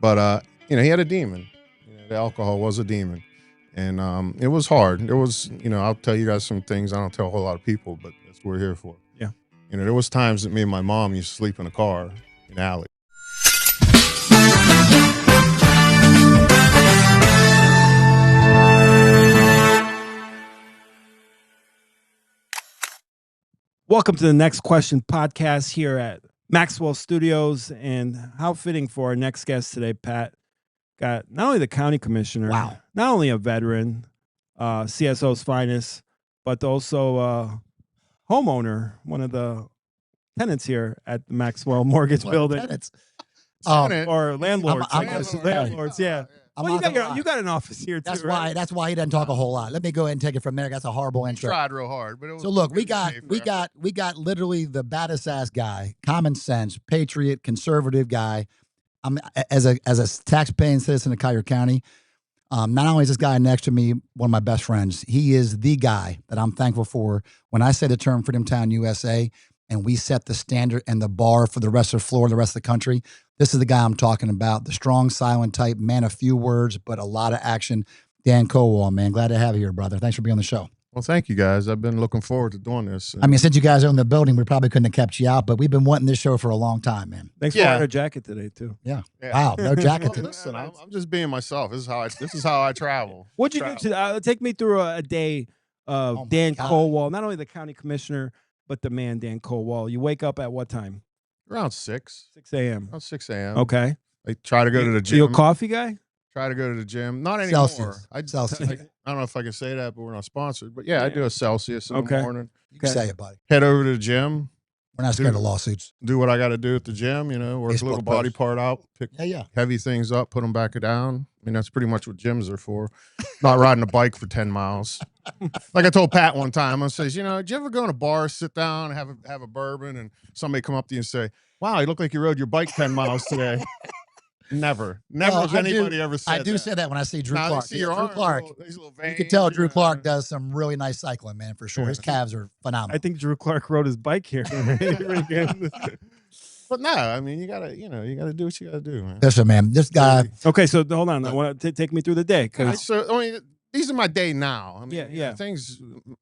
But he had a demon. The alcohol was a demon, and it was hard. There was, I'll tell you guys some things I don't tell a whole lot of people, but that's what we're here for. Yeah. There was times that me and my mom used to sleep in a car in the alley. Welcome to the Next Question podcast here at Maxwell Studios. And how fitting for our next guest today, Pat. Got not only the county commissioner, not only a veteran, CSO's finest, but also homeowner, one of the tenants here at the Maxwell Mortgage Building. Tenants. Or landlords. Landlords, yeah. Well, you got an office here too, right? That's why he doesn't talk a whole lot. Let me go ahead and take it from there. That's a horrible intro. Tried real hard, but it was so look, we got literally the baddest ass guy, common sense, patriot, conservative guy. As a tax-paying citizen of Collier County. Not only is this guy next to me one of my best friends, he is the guy that I'm thankful for. When I say the term Freedom Town USA, and we set the standard and the bar for the rest of Florida, the rest of the country, this is the guy I'm talking about. The strong, silent type, man of few words, but a lot of action. Dan Kowal, man. Glad to have you here, brother. Thanks for being on the show. Well, thank you, guys. I've been looking forward to doing this. I mean, since you guys are in the building, we probably couldn't have kept you out, but we've been wanting this show for a long time, man. Thanks for wearing a jacket today, too. Yeah. Wow, no jacket today. Listen, I'm just being myself. This is how I travel. What'd you do today? Take me through a day of Dan Kowal, not only the county commissioner, but the man, Dan Kowal. You wake up at what time? Around 6. 6 a.m. Around 6 a.m. Okay. I try to go to the gym. You a coffee guy? Try to go to the gym. Not anymore. Celsius. I don't know if I can say that, but we're not sponsored. But yeah, I do a Celsius in the morning. You can say it, buddy. Head over to the gym. We're not scared of lawsuits. Do what I got to do at the gym, work Facebook a little body part out, pick heavy things up, put them back down. I mean, that's pretty much what gyms are for. Not riding a bike for 10 miles. Like I told Pat one time, I says, did you ever go in a bar, sit down, have a bourbon, and somebody come up to you and say, wow, you look like you rode your bike 10 miles today. Never has anybody ever said that. I do say that when I see Drew Clark. See your Drew Clark. You can tell Drew Clark does some really nice cycling, man, for sure. His calves are phenomenal. I think Drew Clark rode his bike here. But no, I mean, you gotta do what you gotta do, man. Listen, man, this guy. Okay, so hold on. I want to take me through the day. These are my day now. I mean,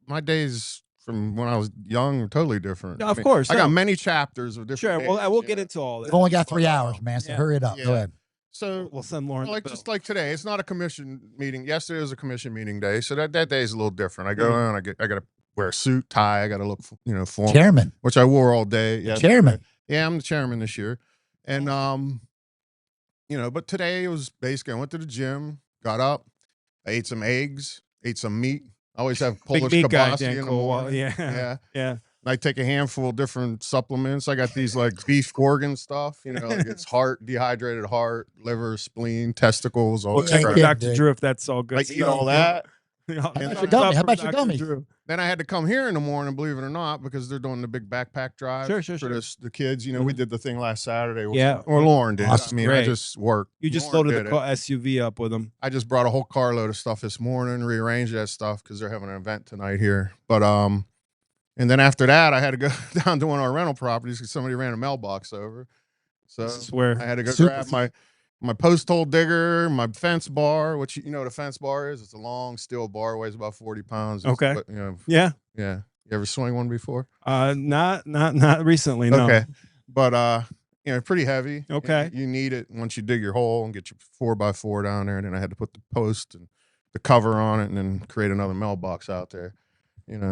my days from when I was young are totally different. Of course. I got many chapters of different days. Well, we'll get into all that. We've only got 3 hours, man, so hurry it up. Go ahead. So we'll send Lauren. Just like today, it's not a commission meeting. Yesterday was a commission meeting day, so that day is a little different. I go in, I got to wear a suit, tie. I got to look, formal. Chairman, which I wore all day. Yeah, chairman. Yeah, I'm the chairman this year, and but today it was basically I went to the gym, got up, I ate some eggs, ate some meat. I always have Polish kielbasa in the morning. Yeah. I take a handful of different supplements. I got these like beef organ stuff, like it's heart, dehydrated heart, liver, spleen, testicles, all that. Check with Dr. Drew if that's all good. Like eat all that. How about your dummy? Then I had to come here in the morning, believe it or not, because they're doing the big backpack drive for the kids. We did the thing last Saturday. Or Lauren did. Awesome. I just worked. You just loaded the SUV up with them. I just brought a whole carload of stuff this morning, rearranged that stuff because they're having an event tonight here. But and then after that, I had to go down to one of our rental properties because somebody ran a mailbox over. So this is where I had to go grab my post hole digger, my fence bar, which what a fence bar is. It's a long steel bar, weighs about 40 pounds. Okay. Yeah. You ever swing one before? Not recently. No. Okay. But pretty heavy. Okay. You need it once you dig your hole and get your 4x4 down there. And then I had to put the post and the cover on it, and then create another mailbox out there.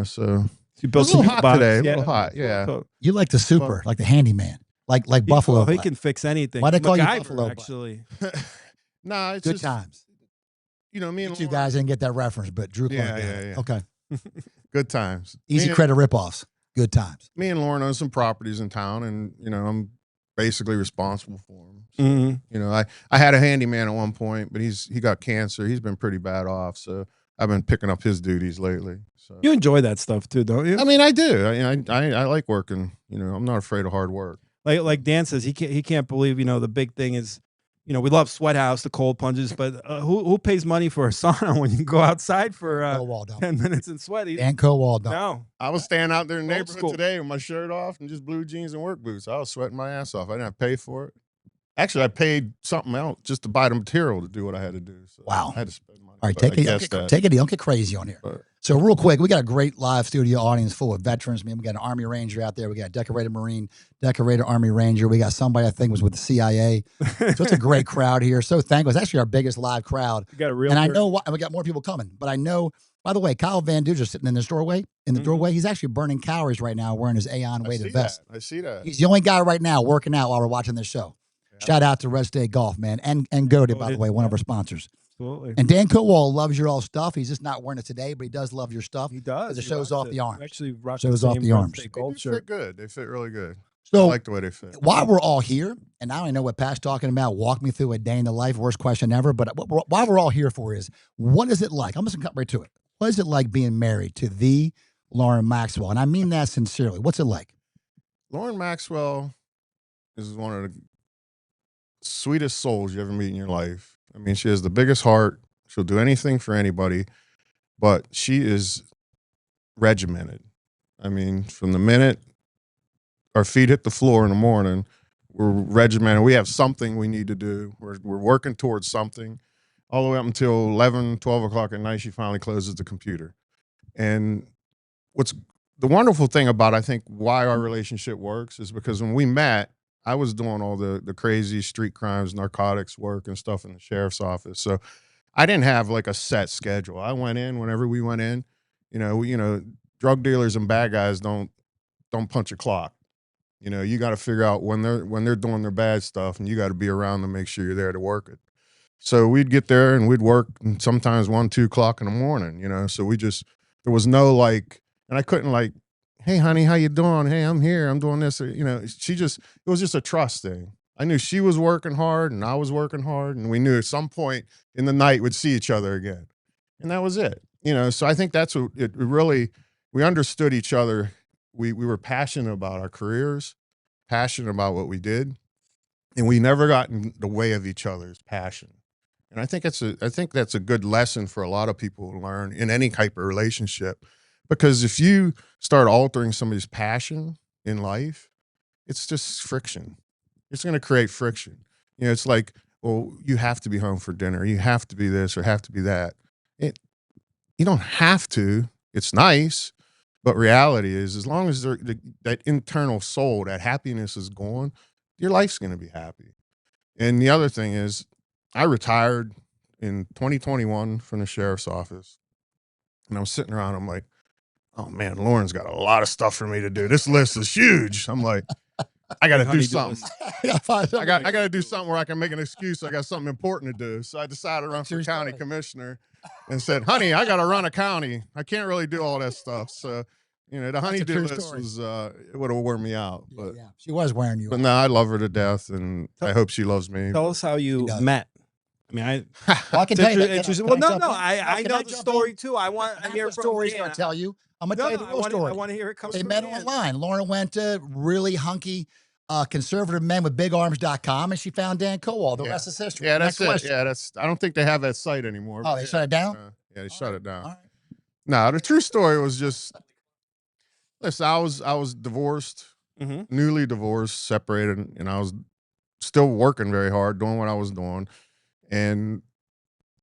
So you built a little hot today. A little hot. Yeah. So, you like the super, like the handyman. Like Buffalo. He can fix anything. Why they call you MacGyver, Buffalo? Actually, nah, it's good just, times. Me and you guys didn't get that reference, but Drew Clark. Yeah. Okay. Good times. Easy credit ripoffs. Good times. Me and Lauren own some properties in town, and I'm basically responsible for them. So, mm-hmm. I had a handyman at one point, but he got cancer. He's been pretty bad off, so I've been picking up his duties lately. So you enjoy that stuff too, don't you? I mean, I do. I like working. I'm not afraid of hard work. Like Dan says, he can't believe the big thing is, we love Sweat House, the cold plunges, but who pays money for a sauna when you can go outside for 10 minutes and sweat? Dan Kowal. No. I was standing out there in the neighborhood school today with my shirt off and just blue jeans and work boots. I was sweating my ass off. I didn't have to pay for it. Actually, I paid something else just to buy the material to do what I had to do. So Wow. I had to spend money. All right, but take it. Don't get crazy on here. But, So real quick, we got a great live studio audience full of veterans. Man, we got an Army Ranger out there. We got a decorated Marine, decorated Army Ranger. We got somebody I think was with the CIA. So it's a great crowd here. So thankful. It's actually our biggest live crowd. You got a real. And I know why, and we got more people coming. But I know, by the way, Kyle Van Duzer sitting in this doorway. He's actually burning calories right now, wearing his Aeon weighted vest. I see that. He's the only guy right now working out while we're watching this show. Yeah. Shout out to Red State Golf, man, and Goated, by the way, one of our sponsors. Absolutely. And Dan Kowal loves your all stuff. He's just not wearing it today, but he does love your stuff. He does. It shows off the arms. Actually, shows off the arms. They fit good. They fit really good. So I like the way they fit. While we're all here, and I don't know what Pat's talking about, walk me through a day in the life, worst question ever. But why we're all here for is, what is it like? I'm just gonna cut right to it. What is it like being married to the Lauren Maxwell? And I mean that sincerely. What's it like? Lauren Maxwell is one of the sweetest souls you ever meet in your life. I mean, she has the biggest heart. She'll do anything for anybody, but she is regimented. I mean, from the minute our feet hit the floor in the morning, we're regimented. We have something we need to do. We're working towards something all the way up until 11, 12 o'clock at night. She finally closes the computer. And what's the wonderful thing about, I think, why our relationship works is because when we met, I was doing all the crazy street crimes, narcotics work and stuff in the sheriff's office. So I didn't have like a set schedule. I went in whenever we went in. Drug dealers and bad guys don't punch a clock. You got to figure out when they're doing their bad stuff, and you got to be around to make sure you're there to work it. So we'd get there and we'd work sometimes 1, 2 o'clock in the morning. So there was no like, and I couldn't like, hey honey, how you doing? Hey, I'm here. I'm doing this. It was just a trust thing. I knew she was working hard and I was working hard, and we knew at some point in the night we'd see each other again. And that was it. So I think that's what it really, we understood each other. We were passionate about our careers, passionate about what we did, and we never got in the way of each other's passion. And I think that's a good lesson for a lot of people to learn in any type of relationship, because if you start altering somebody's passion in life, it's just friction. It's going to create friction. It's like, well, you have to be home for dinner. You have to be this or have to be that. You don't have to. It's nice. But reality is, as long as that internal soul, that happiness is gone, your life's going to be happy. And the other thing is, I retired in 2021 from the sheriff's office. And I'm sitting around, I'm like, oh man, Lauren's got a lot of stuff for me to do. This list is huge. I'm like, I got to do something. I got to do something where I can make an excuse. I got something important to do. So I decided to run for county commissioner and said, honey, I got to run a county. I can't really do all that stuff. So, the honey-do list was, it would have worn me out. But yeah, she was wearing you out. But no, I love her to death, and I hope she loves me. Tell us how you met. I mean, I can tell you. I know the story too. I want to hear stories. I tell you. I'm gonna tell you the real story. I want to hear it. They met online. Lauren went to really hunky conservative men with bigarms.com, and she found Dan Kowal. The rest is history. Yeah, that's it. Yeah, I don't think they have that site anymore. Oh, they shut it down? Yeah, they shut it down. All right. No, the true story was just, listen, I was divorced, newly divorced, separated, and I was still working very hard, doing what I was doing. And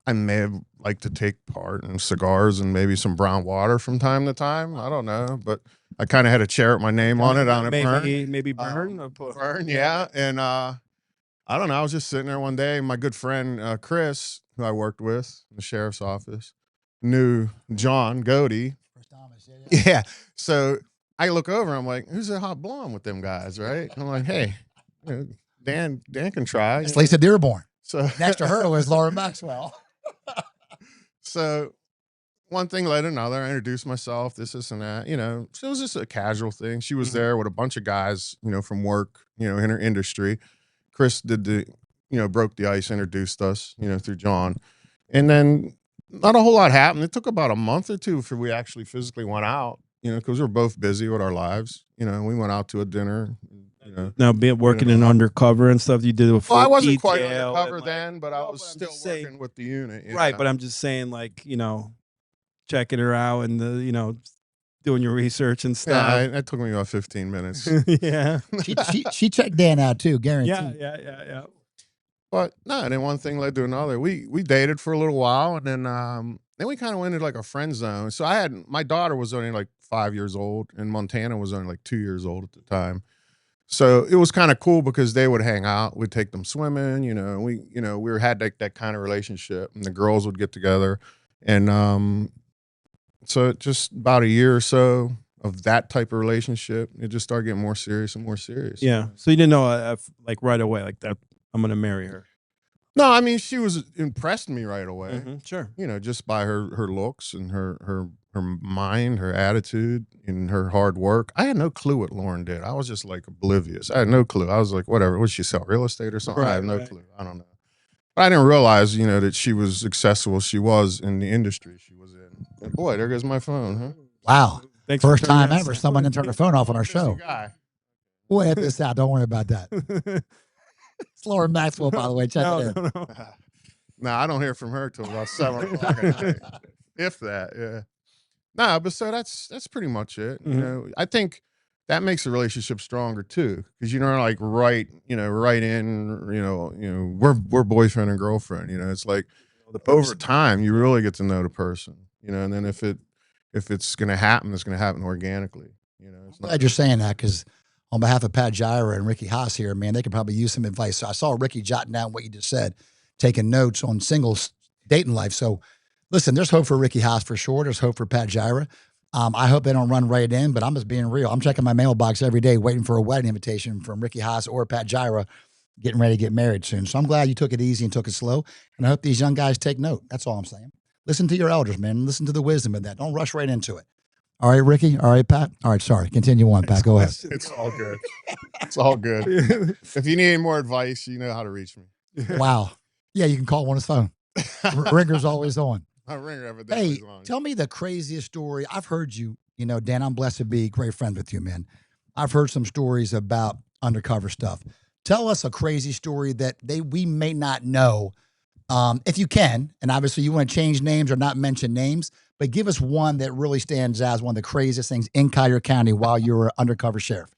I may have liked to take part in cigars and maybe some brown water from time to time. I don't know, but I kind of had a chair with my name on it Burn. Maybe Burn. Burn, yeah. And I don't know. I was just sitting there one day. My good friend Chris, who I worked with in the sheriff's office, knew John Goaty. Yeah. So I look over. I'm like, who's that hot blonde with them guys, right? I'm like, hey, Dan can try. It's Lisa Dearborn. So next to her was Lauren Maxwell. So one thing led to another. I introduced myself, this and that. So it was just a casual thing. She was there with a bunch of guys, from work, in her industry. Chris did broke the ice, introduced us, through John. And then not a whole lot happened. It took about a month or two before we actually physically went out, because we were both busy with our lives. We went out to a dinner. Now, working in undercover and stuff, you did a full I wasn't quite detail undercover then, but I was still working with the unit. Right, but I'm just saying, like, checking her out and doing your research and stuff. Yeah, that took me about 15 minutes. Yeah. she checked Dan out too, guaranteed. Yeah. But no, and then one thing led to another. We dated for a little while, and then we kind of went into like a friend zone. So my daughter was only like 5 years old, and Montana was only like 2 years old at the time. So it was kind of cool because they would hang out. We'd take them swimming, we had that kind of relationship, and the girls would get together. And so just about a year or so of that type of relationship, it just started getting more serious and more serious. Yeah. So you didn't know, like right away, like that, I'm going to marry her. No, I mean, she was impressed me right away. Mm-hmm, sure. Just by her looks and her mind, her attitude, and her hard work. I had no clue what Lauren did. I was just like oblivious. I had no clue. I was like, whatever. Would she sell real estate or something? I have no clue. I don't know. But I didn't realize, that she was successful. She was in the industry she was in. And boy, there goes my phone, huh? Wow. Thanks First time ever someone didn't turn their phone off on our show. Guy. We'll edit this out. Don't worry about that. It's Lauren Maxwell, by the way. Check it in. No. No, I don't hear from her till about 7 o'clock at night. If that, yeah. No, but so that's pretty much it. Mm-hmm. I think that makes a relationship stronger too, because like right in, we're boyfriend and girlfriend. It's like over time you really get to know the person. And then if it's gonna happen, it's gonna happen organically. I'm glad you're saying that, because on behalf of Pat Jira and Ricky Haas here, man, they could probably use some advice. So I saw Ricky jotting down what you just said, taking notes on singles dating life. So listen, there's hope for Ricky Haas for sure. There's hope for Pat Jira. I hope they don't run right in, but I'm just being real. I'm checking my mailbox every day, waiting for a wedding invitation from Ricky Haas or Pat Jira, getting ready to get married soon. So I'm glad you took it easy and took it slow. And I hope these young guys take note. That's all I'm saying. Listen to your elders, man. Listen to the wisdom of that. Don't rush right into it. All right, Ricky. All right, Pat. All right, sorry. Continue on, Pat. Go ahead. It's all good. It's all good. If you need any more advice, you know how to reach me. Wow. Yeah, you can call on his phone. Ringer's always on. My ringer evidently is on. Tell me the craziest story. I've heard you, Dan, I'm blessed to be great friends with you, man. I've heard some stories about undercover stuff. Tell us a crazy story that we may not know, if you can. And obviously you want to change names or not mention names, but give us one that really stands out as one of the craziest things in Collier County while you were undercover sheriff.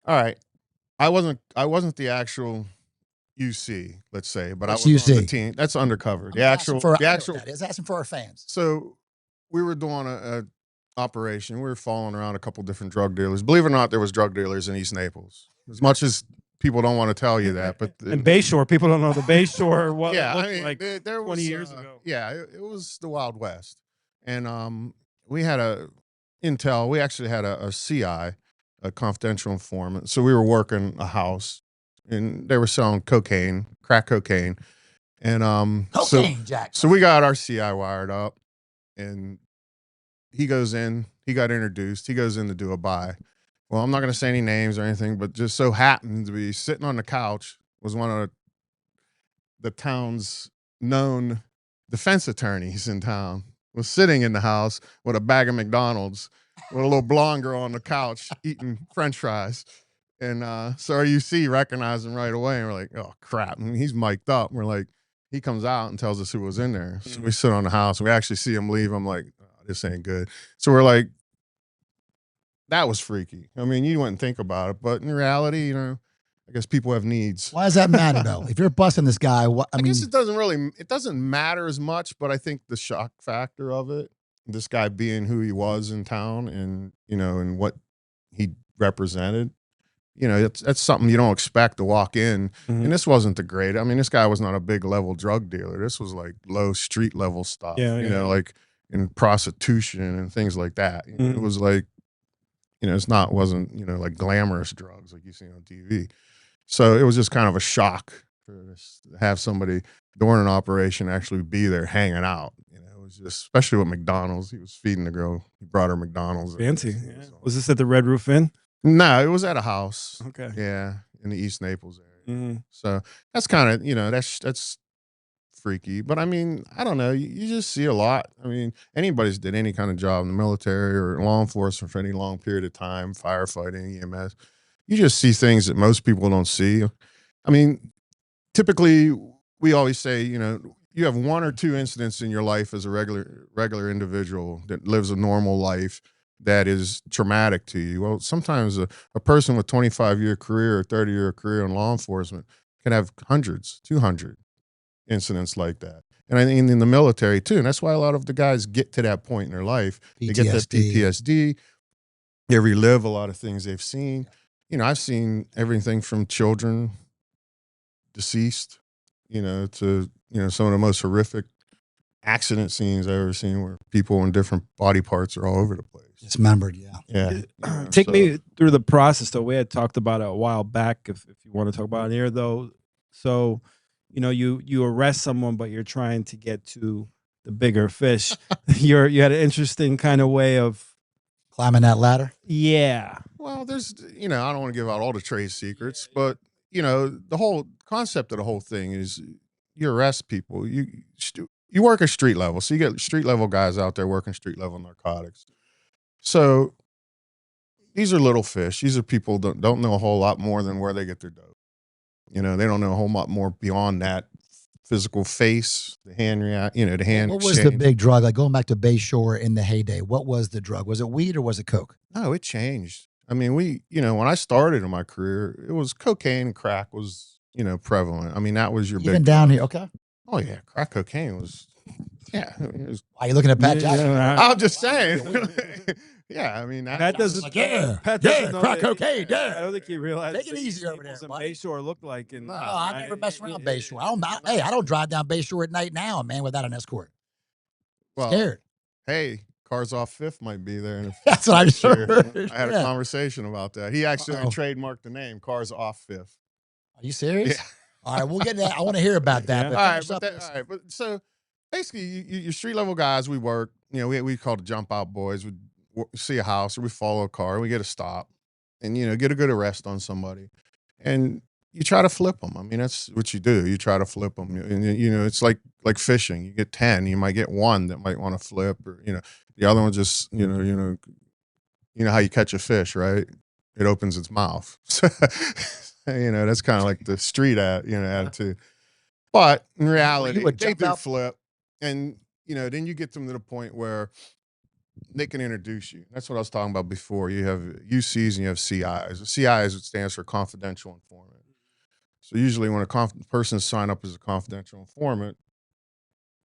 All right. I wasn't the actual UC, let's say, but What's I was UC? on the team. That's undercover. The actual is asking for our fans. So we were doing a operation. We were following around a couple different drug dealers. Believe it or not, there was drug dealers in East Naples. As much as people don't want to tell you that, but and Bayshore, people don't know the Bayshore. What? Yeah, like there was 20 years ago. Yeah, it was the Wild West, and we had intel. We actually had a CI, a confidential informant. So we were working a house, and they were selling crack cocaine, and Cocaine, Jack. So we got our CI wired up, and he goes in. He got introduced. He goes in to do a buy. Well, I'm not going to say any names or anything, but just so happened to be sitting on the couch was one of the town's known defense attorneys in town. Was sitting in the house with a bag of McDonald's with a little blonde girl on the couch eating French fries. And so our UC recognized him right away, and we're like, oh, crap. And he's mic'd up. And we're like, he comes out and tells us who was in there. So we sit on the house, and we actually see him leave. I'm like, oh, this ain't good. So we're like, that was freaky. I mean, you wouldn't think about it, but in reality, I guess people have needs. Why does that matter, though? If you're busting this guy, I guess it doesn't matter as much, but I think the shock factor of it, this guy being who he was in town and, and what he represented, that's something you don't expect to walk in. Mm-hmm. And this wasn't the great. I mean, this guy was not a big level drug dealer. This was like low street level stuff, like in prostitution and things like that. Mm-hmm. It was like, wasn't like glamorous drugs like you see on TV. So it was just kind of a shock to have somebody during an operation actually be there hanging out. It was just, especially with McDonald's. He was feeding the girl. He brought her McDonald's. Fancy. Yeah. Was this at the Red Roof Inn? No, it was at a house. Okay. Yeah, in the East Naples area. Mm-hmm. So that's kind of, that's freaky. But I mean, I don't know. You just see a lot. I mean, anybody's did any kind of job in the military or law enforcement for any long period of time, firefighting, EMS. You just see things that most people don't see. I mean, typically we always say, you have one or two incidents in your life as a regular individual that lives a normal life that is traumatic to you. Well, sometimes a person with 25-year career or 30-year career in law enforcement, can have hundreds, 200 incidents like that. And I think in the military too. And that's why a lot of the guys get to that point in their life. PTSD. They get that PTSD. They relive a lot of things they've seen. I've seen everything from children deceased, to, some of the most horrific accident scenes I've ever seen where people in different body parts are all over the place. Dismembered, yeah. Yeah. Take me through the process, though. We had talked about it a while back, if you want to talk about it here, though. So, you arrest someone, but you're trying to get to the bigger fish. You had an interesting kind of way of climbing that ladder. Yeah. Well, there's, I don't want to give out all the trade secrets, but, the whole concept of the whole thing is you arrest people. You work at street level. So you get street level guys out there working street level narcotics. So these are little fish. These are people that don't know a whole lot more than where they get their dope. They don't know a whole lot more beyond that physical face, the hand the hand. What was the big drug? Like going back to Bayshore in the heyday, what was the drug? Was it weed or was it coke? No, it changed. I mean, when I started in my career, it was cocaine and crack was, prevalent. I mean, that was your even big down drugs. here. Okay. Oh yeah, crack cocaine was. Yeah. Why are you looking at Pat Jira? I'm just saying. Yeah, I mean, Pat doesn't. Like, Pat doesn't know crack that- cocaine. Yeah. I don't think he realized. Take it easy over there, buddy. Bayshore looked like. No, I never mess around Bayshore. I don't drive down Bayshore at night now, man, without an escort. Well, scared. Hey, Cars Off Fifth might be there. That's what I just heard. I had a conversation about that. He actually trademarked the name Cars Off Fifth. Are you serious? Yeah. All right, we'll get that. I want to hear about that. Yeah. But all right, but so basically, your street level guys, we work. We call the jump out boys. We see a house or we follow a car. We get a stop, and get a good arrest on somebody, and you try to flip them. I mean, that's what you do. You try to flip them, and it's like fishing. You get 10, you might get one that might want to flip, or the other one just you know how you catch a fish, right? It opens its mouth. That's kind of like the street attitude. But in reality, they do flip, and then you get them to the point where they can introduce you. That's what I was talking about before. You have UCs and you have CIs. The CIs stands for confidential informant. So usually when a person signs up as a confidential informant,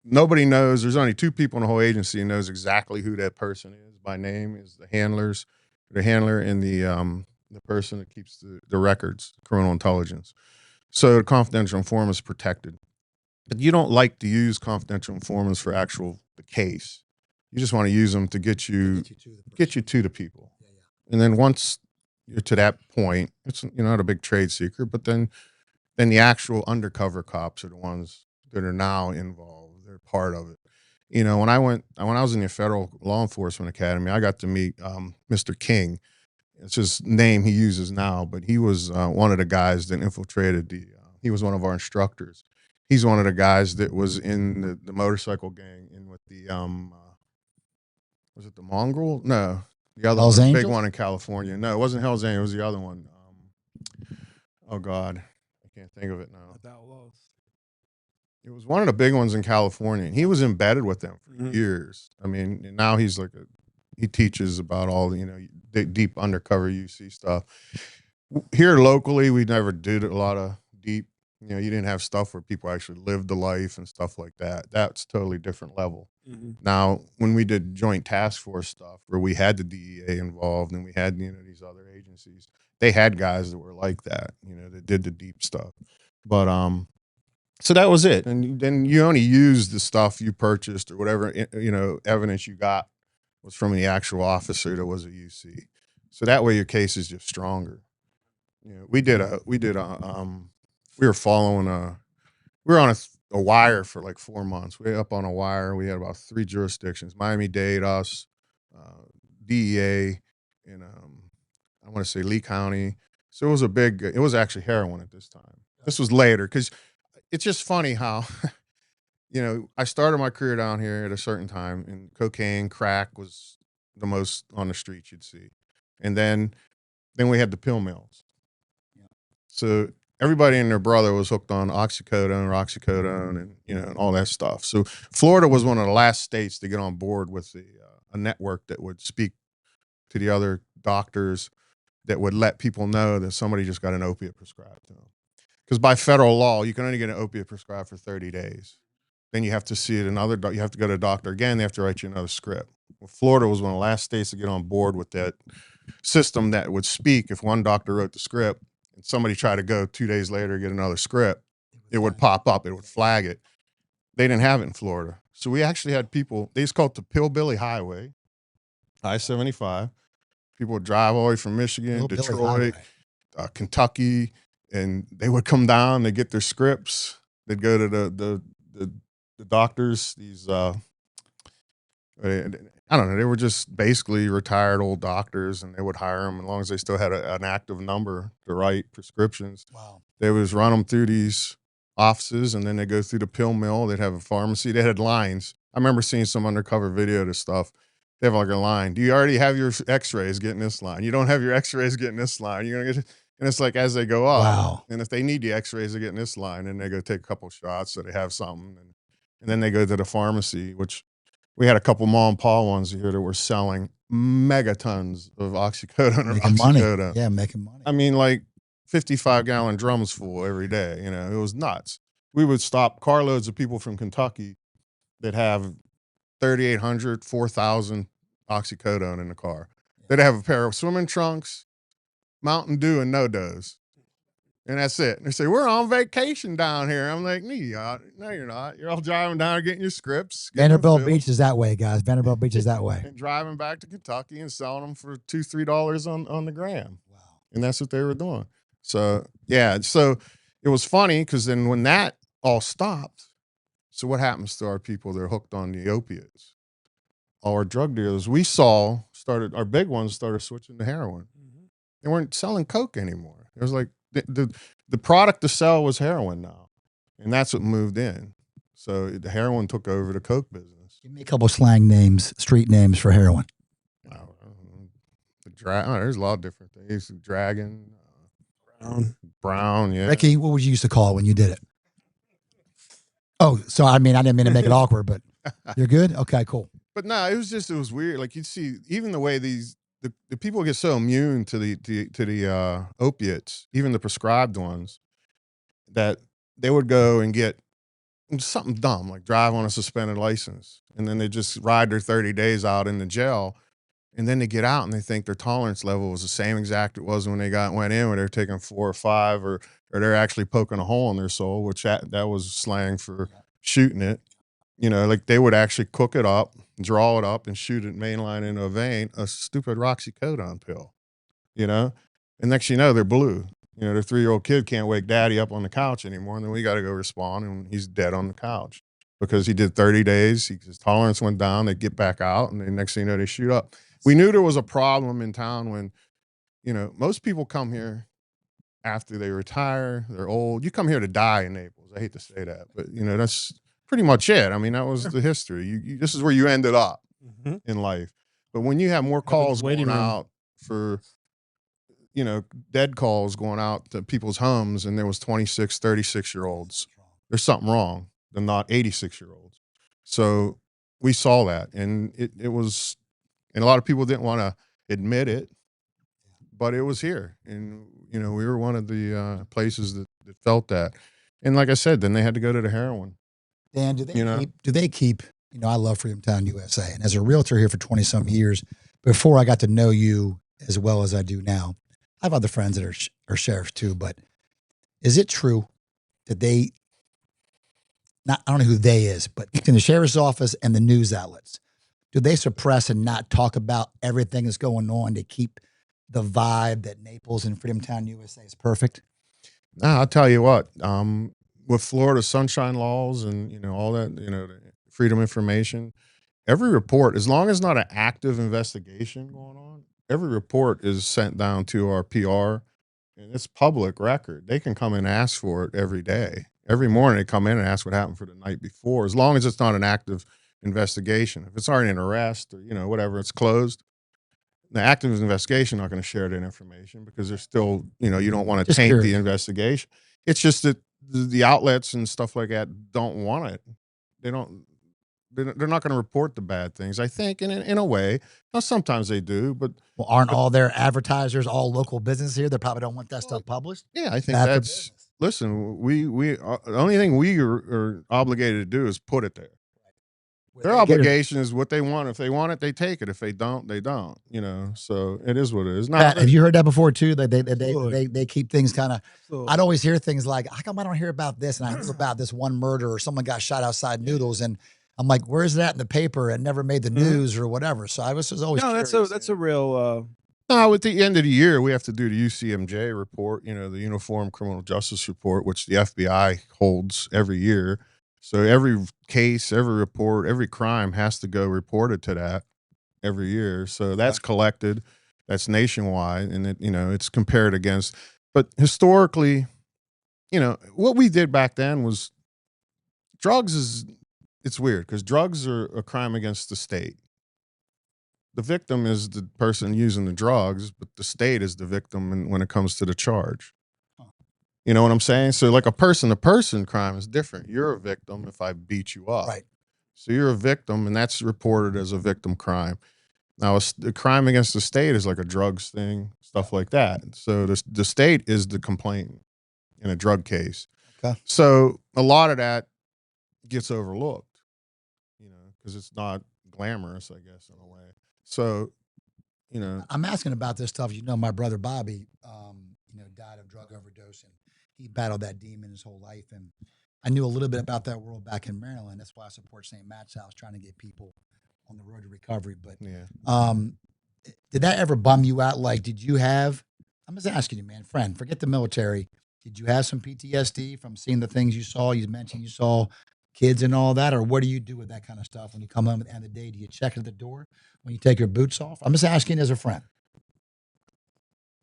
nobody knows. There's only two people in the whole agency who knows exactly who that person is by name. Is the handler and the person that keeps the records, criminal intelligence. So the confidential informant is protected. But you don't like to use confidential informants for the case. You just want to use them to get you to the people. Yeah. And then once you're to that point, it's not a big trade secret, but then the actual undercover cops are the ones that are now involved. They're part of it. When I was in the Federal Law Enforcement Academy, I got to meet Mr. King. It's his name he uses now, but he was one of the guys that infiltrated he was one of our instructors. He's one of the guys that was in the motorcycle gang in with the was it the Mongrel? No, the other one, big one in California. No, it wasn't Hell's Angels. It was the other one. Oh God, I can't think of it now. It was one of the big ones in California, and he was embedded with them for years. I mean, and now he's he teaches about all the deep undercover UC stuff. Here locally, we never did a lot of deep. You didn't have stuff where people actually lived the life and stuff like that. That's totally different level. Mm-hmm. Now, when we did joint task force stuff where we had the DEA involved and we had, these other agencies, they had guys that were like that, that did the deep stuff. But, so that was it. And then you only used the stuff you purchased or whatever, evidence you got was from the actual officer that was a UC. So that way your case is just stronger. We were following we were on a wire for like 4 months. We were up on a wire. We had about 3 jurisdictions: Miami-Dade, us, DEA, and I want to say Lee County. So it was actually heroin at this time. This was later because it's just funny how, I started my career down here at a certain time, and cocaine, crack was the most on the streets you'd see. And then we had the pill mills. Yeah. So everybody and their brother was hooked on oxycodone, and and all that stuff. So Florida was one of the last states to get on board with a network that would speak to the other doctors that would let people know that somebody just got an opiate prescribed to them. Because by federal law, you can only get an opiate prescribed for 30 days. Then you have to see it another. You have to go to a doctor again. They have to write you another script. Well, Florida was one of the last states to get on board with that system that would speak if one doctor wrote the script and somebody tried to go 2 days later to get another script, it would pop up. It would flag it. They didn't have it in Florida. So we actually had people, they just called it the Pillbilly Highway, I-75. People would drive all the way from Michigan, Detroit, Kentucky, and they would come down, they'd get their scripts. They'd go to the doctors, these, I don't know, they were just basically retired old doctors, and they would hire them as long as they still had an active number to write prescriptions. Wow. They would just run them through these offices, and then they go through the pill mill. They'd have a pharmacy. They had lines. I remember seeing some undercover video of this stuff. They have like a line. Do you already have your x-rays? Get in this line. You don't have your x-rays? Get in this line. You're going to get, and it's like as they go up. Wow. And if they need the x-rays, they get in this line, and they go take a couple shots so they have something. And then they go to the pharmacy, which we had a couple mom and pop ones here that were selling megatons of oxycodone or oxycodone. Money. Yeah, making money. I mean, like 55-gallon drums full every day. You know, it was nuts. We would stop carloads of people from Kentucky that have 3,800, 4,000 oxycodone in the car. They'd have a pair of swimming trunks, Mountain Dew, and no-dos. And that's it. And they say, we're on vacation down here. I'm like, no, you're not. You're all driving down getting your scripts. Vanderbilt Beach is that way, guys. Vanderbilt Beach is that way. And driving back to Kentucky and selling them for $2, $3 on the gram. Wow. And that's what they were doing. So, yeah. So it was funny because then when that all stopped, so what happens to our people that are hooked on the opiates? Our drug dealers our big ones started switching to heroin. Mm-hmm. They weren't selling coke anymore. It was like the product to sell was heroin now. And that's what moved in. So the heroin took over the coke business. Give me a couple slang names, street names for heroin. There's a lot of different things. Dragon, Brown, yeah. Ricky, what would you used to call it when you did it? Oh, so I didn't mean to make it awkward, but you're good? Okay, cool. But no, it was weird. Like you'd see even the way the people get so immune to the opiates, even the prescribed ones, that they would go and get something dumb, like drive on a suspended license. And then they just ride their 30 days out in the jail. And then they get out and they think their tolerance level was the same exact it was when they went in, where they're taking 4 or 5, or they're actually poking a hole in their soul, which that was slang for shooting it. You know, like they would actually cook it up, draw it up, and shoot it mainline into a vein, a stupid oxycodone pill, you know? And next you know, they're blue. You know, their 3-year-old kid can't wake daddy up on the couch anymore, and then we got to go respond, and he's dead on the couch because he did 30 days. His tolerance went down. They get back out, and the next thing you know, they shoot up. We knew there was a problem in town when, you know, most people come here after they retire, they're old. You come here to die in Naples. I hate to say that, but, you know, that's pretty much it. I mean, that was the history. This is where you ended up in life. But when you have more calls going out for, you know, dead calls going out to people's homes, and there was 26, 36-year-olds, there's something wrong. They're not 86-year-olds. So we saw that, and it was, and a lot of people didn't want to admit it, but it was here. And, you know, we were one of the places that felt that. And like I said, then they had to go to the heroin. Dan, do they keep, you know, I love Freedom Town USA. And as a realtor here for 20-some years, before I got to know you as well as I do now, I have other friends that are sheriffs too, but is it true that I don't know who they is, but in the sheriff's office and the news outlets, do they suppress and not talk about everything that's going on to keep the vibe that Naples and Freedom Town USA is perfect? I'll tell you what, with Florida sunshine laws and, you know, all that, you know, the freedom of information, every report, as long as not an active investigation going on, every report is sent down to our PR, and it's public record. They can come in and ask for it every day. Every morning they come in and ask what happened for the night before, as long as it's not an active investigation. If it's already an arrest or, you know, whatever, it's closed. The active investigation not going to share that information because they're still, you know, you don't want to taint the investigation. It's just that the outlets and stuff like that don't want it. They're not going to report the bad things, I think, in a way. Now, sometimes they do, but... Well, aren't all their advertisers all local business here? They probably don't want that stuff published? Yeah, I think that's... listen, the only thing we are obligated to do is put it there. Their obligation is what they want. If they want it, they take it. If they don't, they don't. You know, so it is what it is. Pat, have you heard that before too? That they keep things kind of. I'd always hear things like, "How come I don't hear about this?" And I hear about this one murder or someone got shot outside Noodles, and I'm like, "Where's that in the paper?" It never made the news or whatever. So I was just always curious. That's a real. No, at the end of the year, we have to do the UCMJ report. You know, the Uniform Criminal Justice Report, which the FBI holds every year. So every case, every report, every crime has to go reported to that every year. So that's collected, that's nationwide, and it's compared against. But historically, what we did back then was it's weird because drugs are a crime against the state. The victim is the person using the drugs, but the state is the victim when it comes to the charge. You know what I'm saying? So like a person-to-person crime is different. You're a victim if I beat you up. Right. So you're a victim, and that's reported as a victim crime. Now, a crime against the state is like a drugs thing, stuff like that. So the state is the complainant in a drug case. Okay. So a lot of that gets overlooked, because it's not glamorous, I guess, in a way. So, I'm asking about this stuff. My brother Bobby, died of drug overdose, and he battled that demon his whole life. And I knew a little bit about that world back in Maryland. That's why I support St. Matt's House, trying to get people on the road to recovery. But did that ever bum you out? Like, did you have? I'm just asking you, man, friend. Forget the military. Did you have some PTSD from seeing the things you saw? You mentioned you saw kids and all that, or what do you do with that kind of stuff when you come home at the end of the day? Do you check at the door when you take your boots off? I'm just asking as a friend.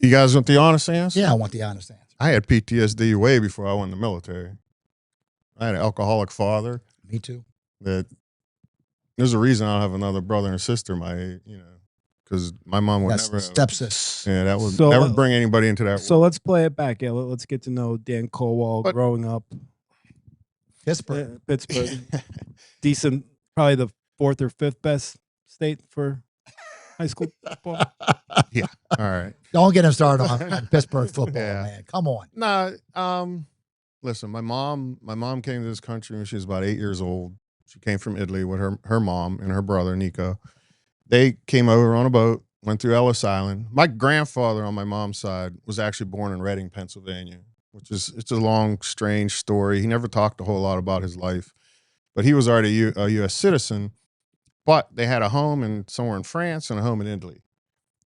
You guys want the honest answer? Yeah, I want the honest answer. I had PTSD way before I went in the military. I had an alcoholic father. Me too. That there's a reason I don't have another brother and sister my age, because my mom would never. Stepsis. Yeah, that would never bring anybody into that. So let's play it back. Yeah, let's get to know Dan Kowal growing up. Pittsburgh. Decent, probably the 4th or 5th best state for high school football. Yeah. All right. Don't get him started on Pittsburgh football, man. Come on. Nah. Listen, my mom came to this country when she was about 8 years old. She came from Italy with her mom and her brother, Nico. They came over on a boat, went through Ellis Island. My grandfather on my mom's side was actually born in Reading, Pennsylvania, it's a long, strange story. He never talked a whole lot about his life, but he was already a U.S. citizen. But they had a home somewhere in France and a home in Italy.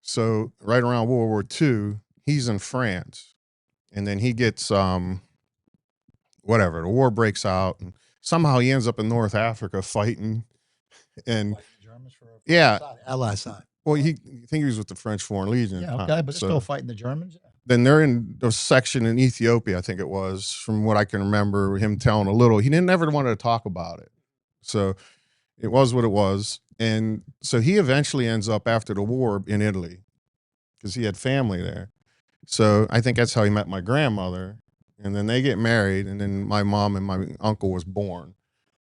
So right around World War II, he's in France, and then he gets the war breaks out, and somehow he ends up in North Africa fighting, and Allied side. Well, I think he was with the French Foreign Legion. Yeah, okay, but still fighting the Germans. Then they're in a section in Ethiopia, I think it was, from what I can remember him telling a little. He never wanted to talk about it. So it was what it was. And so he eventually ends up after the war in Italy because he had family there. So I think that's how he met my grandmother. And then they get married, and then my mom and my uncle was born.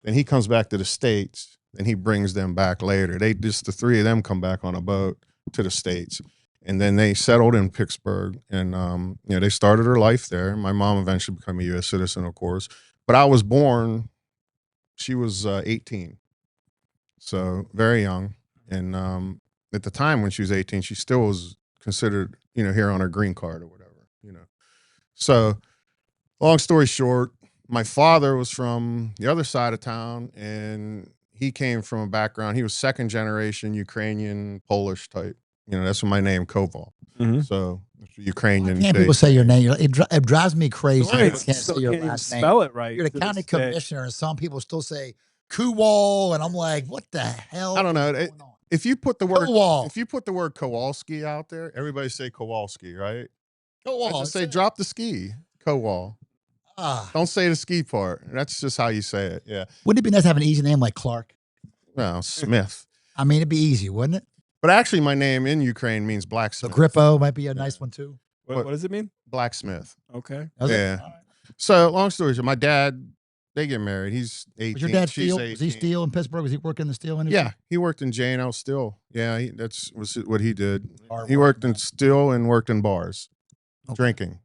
Then he comes back to the States, and he brings them back later. The three of them come back on a boat to the States. And then they settled in Pittsburgh, and they started their life there. My mom eventually became a U.S. citizen, of course. But I was born, she was 18, so very young. And at the time when she was 18, she still was considered, here on her green card or whatever, So long story short, my father was from the other side of town, and he came from a background. He was second generation Ukrainian, Polish type. That's my name, Kowal. Mm-hmm. So Ukrainian. Can't people say your name? It drives me crazy. I can't say your last name. Spell it right. You're the county commissioner, and some people still say Kowal, and I'm like, what the hell? I don't know. If you put the word Kowalski out there, everybody say Kowalski, right? Kowal. Just say drop the ski, Kowal. Don't say the ski part. That's just how you say it. Yeah. Wouldn't it be nice to have an easy name like Clark? No, Smith. I mean, it'd be easy, wouldn't it? But actually, my name in Ukraine means blacksmith. So Grippo might be a nice one too. What does it mean? Blacksmith. Okay. Yeah. So long story short, my dad, they get married. He's 18. Was your dad steel? Was he steel in Pittsburgh? Was he working in the steel industry? Yeah, he worked in J&L Steel. Yeah, that's was what he did. He worked in steel and worked in bars, drinking.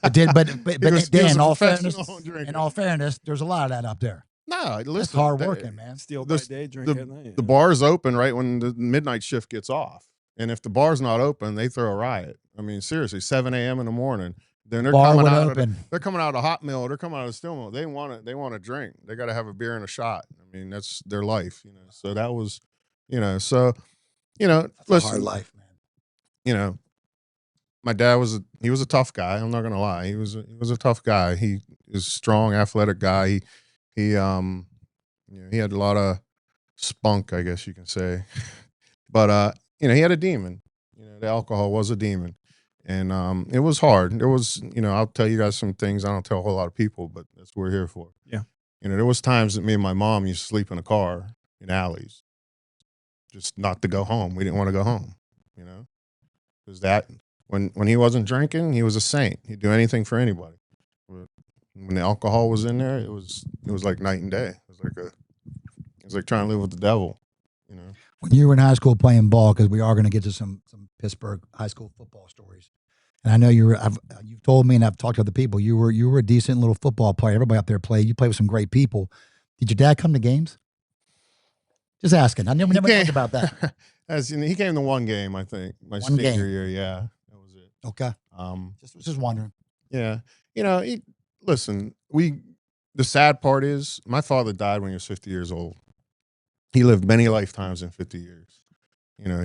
But Dan, in all fairness, there's a lot of that up there. No, listen, that's hard working, man. Steal by day, drink at night. The bar's open right when the midnight shift gets off, and if the bar's not open, they throw a riot. I mean, seriously, 7 a.m. in the morning. Then they're coming out. They're coming out of hot mill. They're coming out of still mill. They want to drink. They got to have a beer and a shot. I mean, that's their life, you know. So that was, you know. So, you know, that's a hard life, man. You know, my dad was a tough guy. I'm not gonna lie. He was a tough guy. He is a strong, athletic guy. He you know, he had a lot of spunk, I guess you can say. But you know, he had a demon. You know, the alcohol was a demon. And it was hard. There was, you know, I'll tell you guys some things I don't tell a whole lot of people, but that's what we're here for. Yeah. You know, there was times that me and my mom used to sleep in a car in alleys, just not to go home. We didn't want to go home, you know, because that when he wasn't drinking, he was a saint. He'd do anything for anybody. When the alcohol was in there, it was like night and day. It was like trying to live with the devil, you know. When you were in high school playing ball, because we are going to get to some Pittsburgh high school football stories, and I know you've told me, and I've talked to other people, you were a decent little football player. Everybody up there played. You played with some great people. Did your dad come to games? Just asking. I never talked about that. As you know, he came to one game, I think, my senior year. Yeah, that was it. Okay. Just wondering. Yeah, you know, listen. The sad part is my father died when he was 50 years old. He lived many lifetimes in 50 years. You know,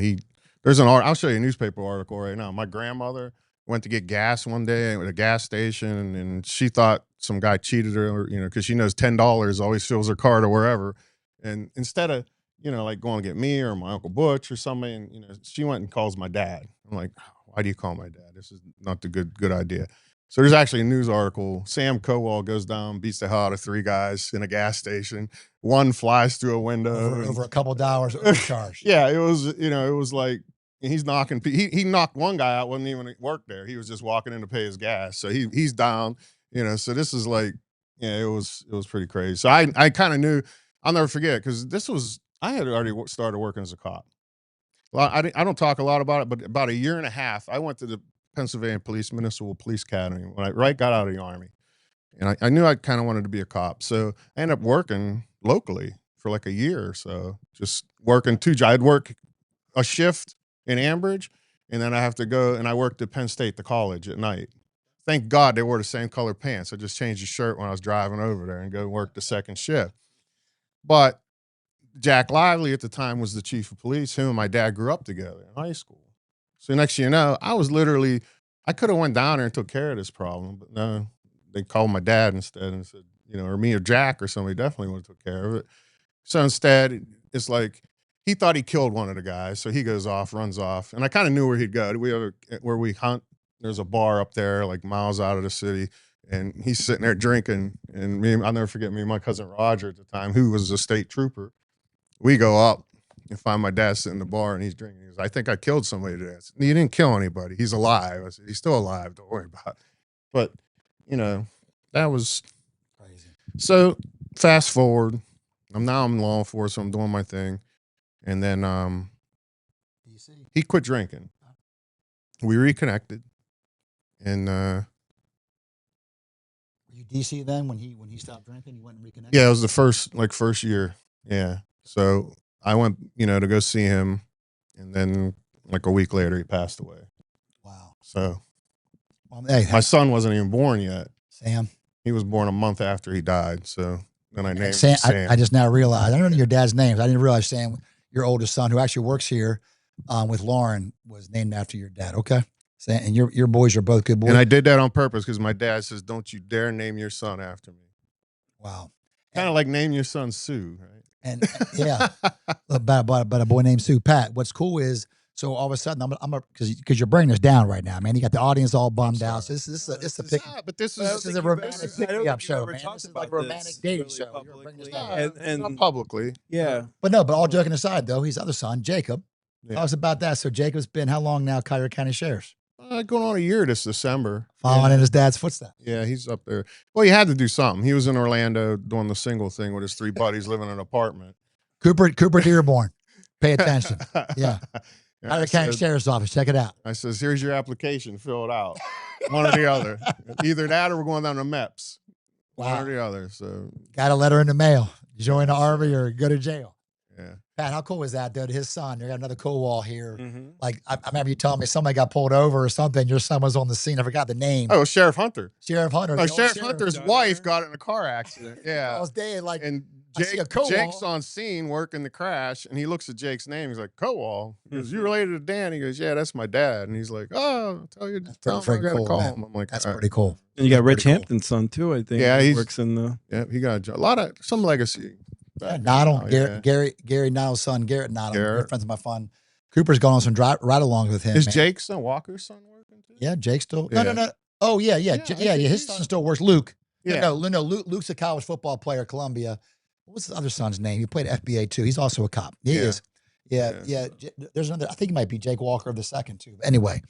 there's an I'll show you a newspaper article right now. My grandmother went to get gas one day at a gas station, and she thought some guy cheated her, you know, because she knows $10 always fills her car to wherever. And instead of, you know, like going to get me or my Uncle Butch or somebody, and, you know, she went and calls my dad. I'm like, why do you call my dad? This is not the good idea. So there's actually a news article. Sam Kowal goes down, beats the hell out of 3 guys in a gas station. One flies through a window. Over a couple of dollars overcharged. Yeah, it was, you know, it was like he's knocking. He knocked one guy out, wasn't even work there. He was just walking in to pay his gas. So he's down, you know. So this is like, yeah, it was pretty crazy. So I kind of knew. I'll never forget, because I had already started working as a cop. Well, I don't talk a lot about it, but about a year and a half, I went to the Pennsylvania Municipal Police Academy when I got out of the Army. And I knew I kind of wanted to be a cop. So I ended up working locally for like a year or so, just working 2 jobs. I'd work a shift in Ambridge, and then I have to go, and I worked at Penn State, the college, at night. Thank God they wore the same color pants. I just changed the shirt when I was driving over there and go work the second shift. But Jack Lively at the time was the chief of police. Him and my dad grew up together in high school. So next thing you know, I could have went down there and took care of this problem, but no, they called my dad instead and said, you know, or me or Jack or somebody definitely would have took care of it. So instead, it's like he thought he killed one of the guys, so he goes off, runs off, and I kind of knew where he'd go. Where we hunt, there's a bar up there, like miles out of the city, and he's sitting there drinking. And I'll never forget, me and my cousin Roger at the time, who was a state trooper. We go up and find my dad sitting in the bar, and he's drinking. He goes, "I think I killed somebody today." I said, "You didn't kill anybody. He's alive." I said, "He's still alive. Don't worry about it." But, you know, that was crazy. So fast forward, I'm in law enforcement. I'm doing my thing. And then he quit drinking. We reconnected. And were you DC then when he stopped drinking? You went and reconnected? Yeah, it was the first year. Yeah. So I went, you know, to go see him, and then like a week later he passed away. Wow. So hey, my son wasn't even born yet. Sam. He was born a month after he died. So then I named him Sam. I just now realized, I don't know your dad's names. I didn't realize Sam, your oldest son, who actually works here with Lauren, was named after your dad. Okay. Sam, and your boys are both good boys. And I did that on purpose because my dad says, "Don't you dare name your son after me." Wow. Kind of like name your son Sue, right? And yeah, about a boy named Sue. Pat, what's cool is, so all of a sudden, because you're bringing us down right now, man. You got the audience all bummed out. So this is a romantic pick-me-up show, man. This is like a romantic dating show. You're bringing us down. And not publicly. Yeah. But all joking aside, though, his other son, Jacob, tell us about that. So Jacob's been how long now Collier County Sheriff's? Going on a year this December. Following in his dad's footsteps. Yeah, he's up there. Well, he had to do something. He was in Orlando doing the single thing with his 3 buddies living in an apartment. Cooper Dearborn. Pay attention. Yeah. Collier County Sheriff's Office. Check it out. I says, here's your application. Fill it out. One or the other. Either that or we're going down to MEPS. Wow. One or the other. So got a letter in the mail. Join the Army or go to jail. Yeah. Pat, how cool was that, dude? His son, you got another Kowal here. Mm-hmm. Like, I remember you telling me somebody got pulled over or something. Your son was on the scene. I forgot the name. Oh, Sheriff Hunter. Sheriff Hunter. Oh, Sheriff Hunter's wife got in a car accident. Yeah. I was dead. Like, and Jake's on scene working the crash, and he looks at Jake's name. He's like, Kowal. He goes, you related to Dan? He goes, yeah, that's my dad. And he's like, oh, tell him I got to call him. I'm like, that's pretty cool. And you got Rich Hampton's son too, I think. Yeah, he works in the. Yeah, he got a lot of some legacy. Yeah, Noddle, Gary Noddle's son, Garrett Noddle. Good friends of my fun. Cooper's going on some ride-alongs with him. Is Jake's son, Walker's son, working too? Yeah, Jake's still. Yeah. No. Oh, yeah. His son still works. Luke. Yeah. No. Luke's a college football player at Columbia. What's his other son's name? He played FBA too. He's also a cop. He is. Yeah. There's another. I think he might be Jake Walker the second too. But anyway,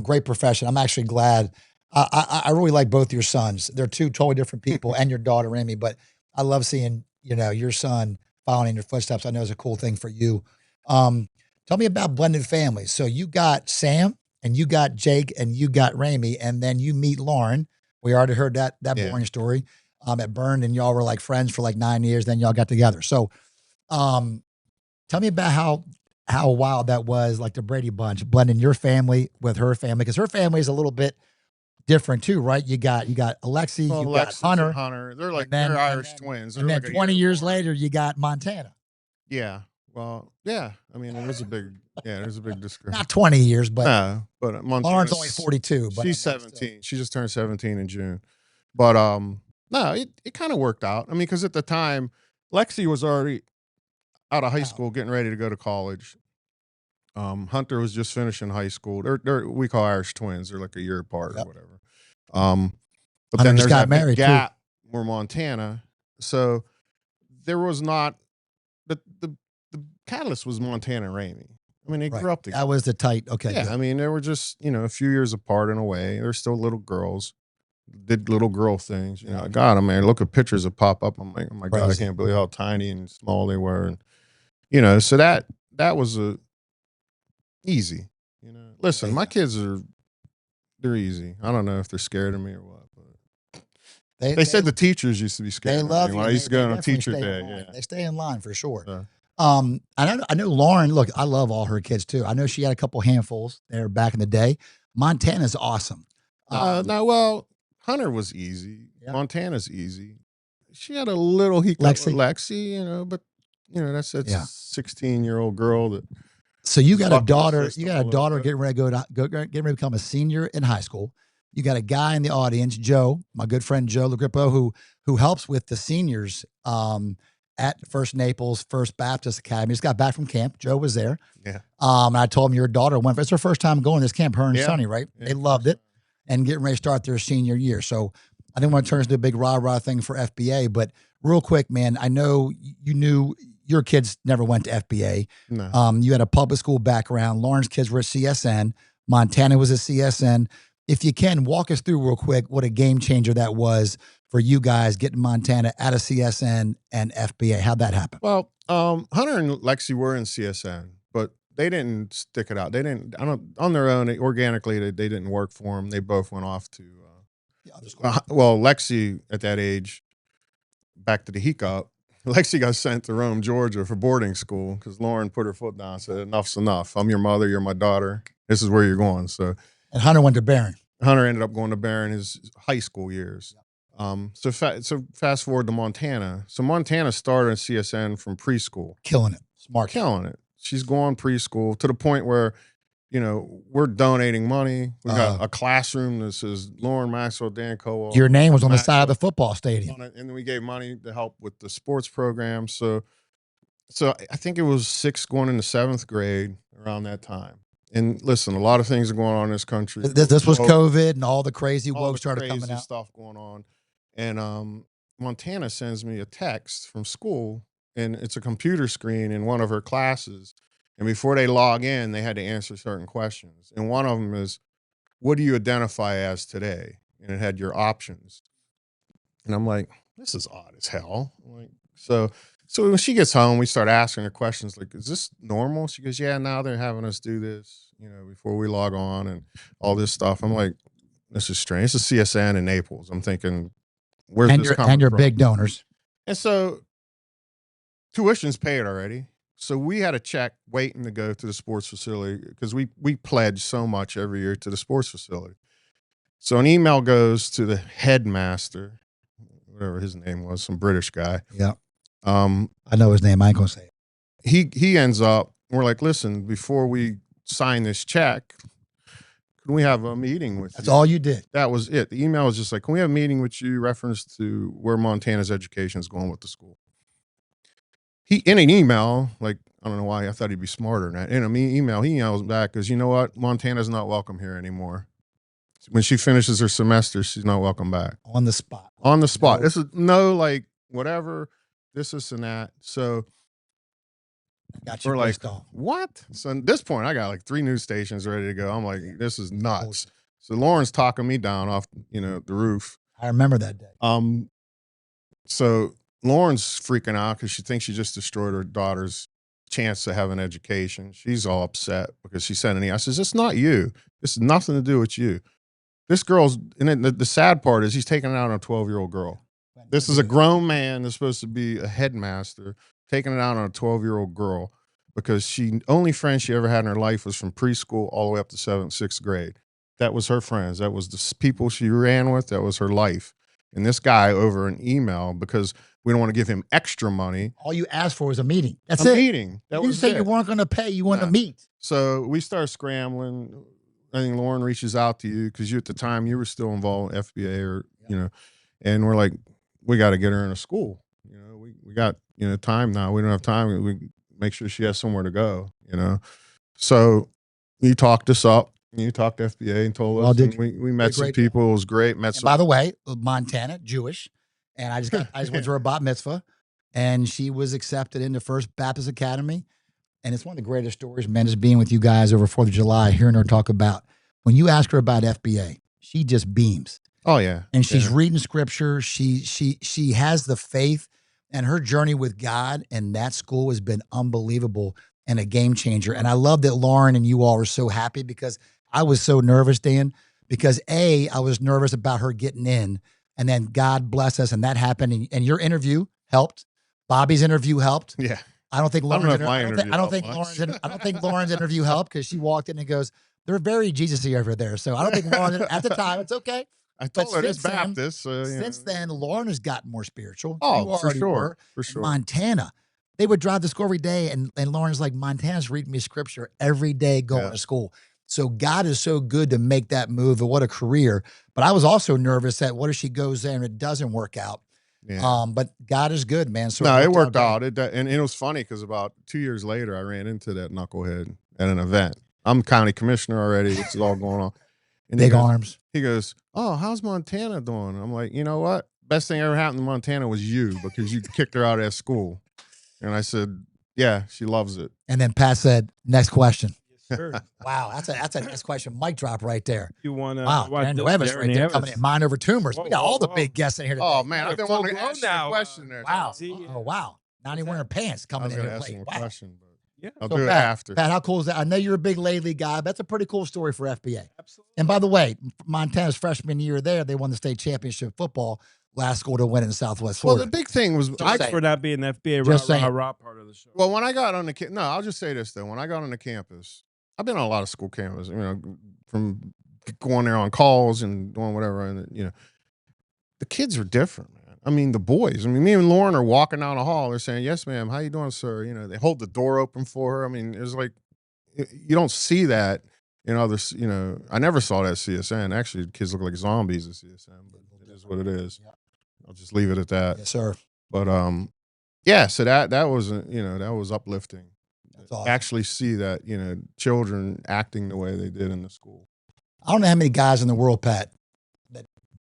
great profession. I'm actually glad. I really like both your sons. They're two totally different people, and your daughter Amy. But I love seeing your son following in your footsteps. I know it's a cool thing for you. Tell me about blended families. So you got Sam, and you got Jake, and you got Ramey, and then you meet Lauren. We already heard that boring story at Byrne, and y'all were like friends for like 9 years. Then y'all got together. So tell me about how wild that was, like the Brady Bunch, blending your family with her family, because her family is a little bit different too, right? You got Alexi, you got Hunter. They're like they're Irish twins. And then 20 years later, you got Montana. Yeah. Well, yeah. I mean, there's a big discrepancy. Not 20 years, but Montana's Lauren's only 42. But she's 17. She just turned 17 in June. But no, it kind of worked out. I mean, because at the time, Lexi was already out of high school, getting ready to go to college. Hunter was just finishing high school. We call Irish twins. They're like a year apart or whatever. But Hunter then there's got that married big gap where Montana. So there was not the catalyst was Montana and Ramey. I mean, they grew up together. That was the tight. Okay. Yeah. Good. I mean, they were just a few years apart in a way. They're still little girls. Did little girl things. God, I mean, look at pictures that pop up. I'm like, oh my God, I can't believe how tiny and small they were. And so that was easy. Listen, my kids they're easy. I don't know if they're scared of me or what, but they said the teachers used to be scared. They love you. When I used to go on teacher day. Yeah. They stay in line for sure. I know Lauren. Look, I love all her kids too. I know she had a couple handfuls there back in the day. Montana's awesome. Hunter was easy. Yeah. Montana's easy. She had a little hiccup with Lexi, but that's a 16-year-old girl that. So you got a daughter. You got a daughter getting ready to become a senior in high school. You got a guy in the audience, Joe, my good friend Joe LaGrippo, who helps with the seniors at First Naples First Baptist Academy. Just got back from camp. Joe was there. Yeah. And I told him your daughter went. It's her first time going to this camp. Her and Sonny, right? Yeah. They loved it, and getting ready to start their senior year. So I didn't want to turn this into a big rah-rah thing for FBA, but real quick, man, I know you knew your kids never went to FBA. No. You had a public school background. Lauren's kids were at CSN. Montana was at CSN. If you can, walk us through real quick what a game changer that was for you guys getting Montana out of CSN and FBA. How'd that happen? Well, Hunter and Lexi were in CSN, but they didn't stick it out. They didn't. On their own, organically, they didn't work for them. They both went off to. Lexi at that age, back to the hiccup. Lexi got sent to Rome, Georgia for boarding school because Lauren put her foot down and said, enough's enough. I'm your mother. You're my daughter. This is where you're going. So, and Hunter went to Barron. Hunter ended up going to Barron his high school years. So fast forward to Montana. So Montana started at CSN from preschool. Killing it. Smart. Killing it. She's going preschool to the point where, we're donating money. We got a classroom that says Lauren, Maxwell, Dan Kowal. Your name was on the side of the football stadium. And then we gave money to help with the sports program. So I think it was 6th going into 7th grade around that time. And listen, a lot of things are going on in this country. This was COVID and all the crazy woke started coming out. Stuff going on. And Montana sends me a text from school, and it's a computer screen in one of her classes. And before they log in, they had to answer certain questions. And one of them is, what do you identify as today? And it had your options. And I'm like, this is odd as hell. So So when she gets home, we start asking her questions like, is this normal? She goes, yeah, now they're having us do this, before we log on and all this stuff. I'm like, this is strange. This is CSN in Naples. I'm thinking, where's this coming and your from? big donors. And so tuition's paid already. So we had a check waiting to go to the sports facility because we pledge so much every year to the sports facility. So an email goes to the headmaster, whatever his name was, some British guy. Yeah. I know his name. I ain't gonna say it. He ends up, we're like, listen, before we sign this check, can we have a meeting with you? That's all you did. That was it. The email was just like, can we have a meeting with you reference to where Montana's education is going with the school? He, in an email, like, I don't know why, I thought he'd be smarter than that. In an email, he emails back, because you know what? Montana's not welcome here anymore. When she finishes her semester, she's not welcome back. On the spot. On the spot. No. This is no, like, whatever, this and that. So Got you we're like, off. what? So at this point, I got like 3 news stations ready to go. I'm like, this is nuts. So Lauren's talking me down off, the roof. I remember that day. So Lauren's freaking out because she thinks she just destroyed her daughter's chance to have an education. She's all upset because she sent an email. I says, it's not you. This has nothing to do with you. This girl's, and then the sad part is he's taking it out on a 12-year-old girl. This is a grown man that's supposed to be a headmaster, taking it out on a 12-year-old girl because only friend she ever had in her life was from preschool all the way up to 7th, 6th grade. That was her friends. That was the people she ran with. That was her life. And this guy over an email, because we don't want to give him extra money. All you asked for was a meeting. That's a it. Meeting. That You was said it. you weren't going to pay. You wanted to meet. So we start scrambling. I think Lauren reaches out to you because at the time you were still involved in FBA and we're like, we got to get her in a school. We got, time now. We don't have time. We make sure she has somewhere to go, So you talked us up. You talked to FBA and told us. And we met some people. It was great. By the way, Montana, Jewish. And I just went to her bat mitzvah, and she was accepted into First Baptist Academy. And it's one of the greatest stories, man, just being with you guys over 4th of July, hearing her talk about, when you ask her about FBA, she just beams. Oh, yeah. And she's reading scripture. She has the faith, and her journey with God and that school has been unbelievable and a game changer. And I love that Lauren and you all are so happy, because I was so nervous, Dan, because I was nervous about her getting in, and then God bless us, and that happened. And your interview helped. Bobby's interview helped. Yeah. I don't think Lauren's interview helped, because she walked in and goes, they're very Jesus-y over there. So I don't think Lauren, at the time, it's okay. I told her it's Baptist. Since then, Lauren has gotten more spiritual. Oh, for sure. For sure. Montana, they would drive to school every day, and Lauren's like, Montana's reading me scripture every day going to school. So God is so good to make that move, and what a career. But I was also nervous that what if she goes there and it doesn't work out? Yeah. But God is good, man. So no, it worked out. And it was funny because about 2 years later, I ran into that knucklehead at an event. I'm county commissioner already. This is all going on. And big arms. He goes, oh, how's Montana doing? I'm like, you know what? Best thing ever happened to Montana was you, because you kicked her out of school. And I said, yeah, she loves it. And then Pat said, next question. Sure. Wow, that's a nice question. Mic drop right there. You want to? Wow, Darren Nuevas right there coming in. Mind over tumors. We got all the big guests in here today. Oh man, I've been wanting to ask you a question there. Wow. Oh wow. Not even wearing pants coming in here. Ask him a question, but yeah, I'll do it after. Pat, how cool is that? I know you're a big Lately guy. But that's a pretty cool story for FBA. Absolutely. And by the way, Montana's freshman year there, they won the state championship football. Last school to win in Southwest Florida. Well, the big thing was for not being the FBA rah part of the show. Well, when I got on the I'll just say this though. When I got on the campus, I've been on a lot of school campuses, from going there on calls and doing whatever. And, the kids are different, man. I mean, the boys. I mean, me and Lauren are walking down the hall. They're saying, yes, ma'am. How you doing, sir? They hold the door open for her. I mean, it's like, you don't see that in others. I never saw that at CSN. Actually, kids look like zombies at CSN, but it is what it is. Yeah. I'll just leave it at that. Yes, sir. But, yeah, so that was, that was uplifting. Awesome. Actually see that, children acting the way they did in the school. I don't know how many guys in the world, Pat,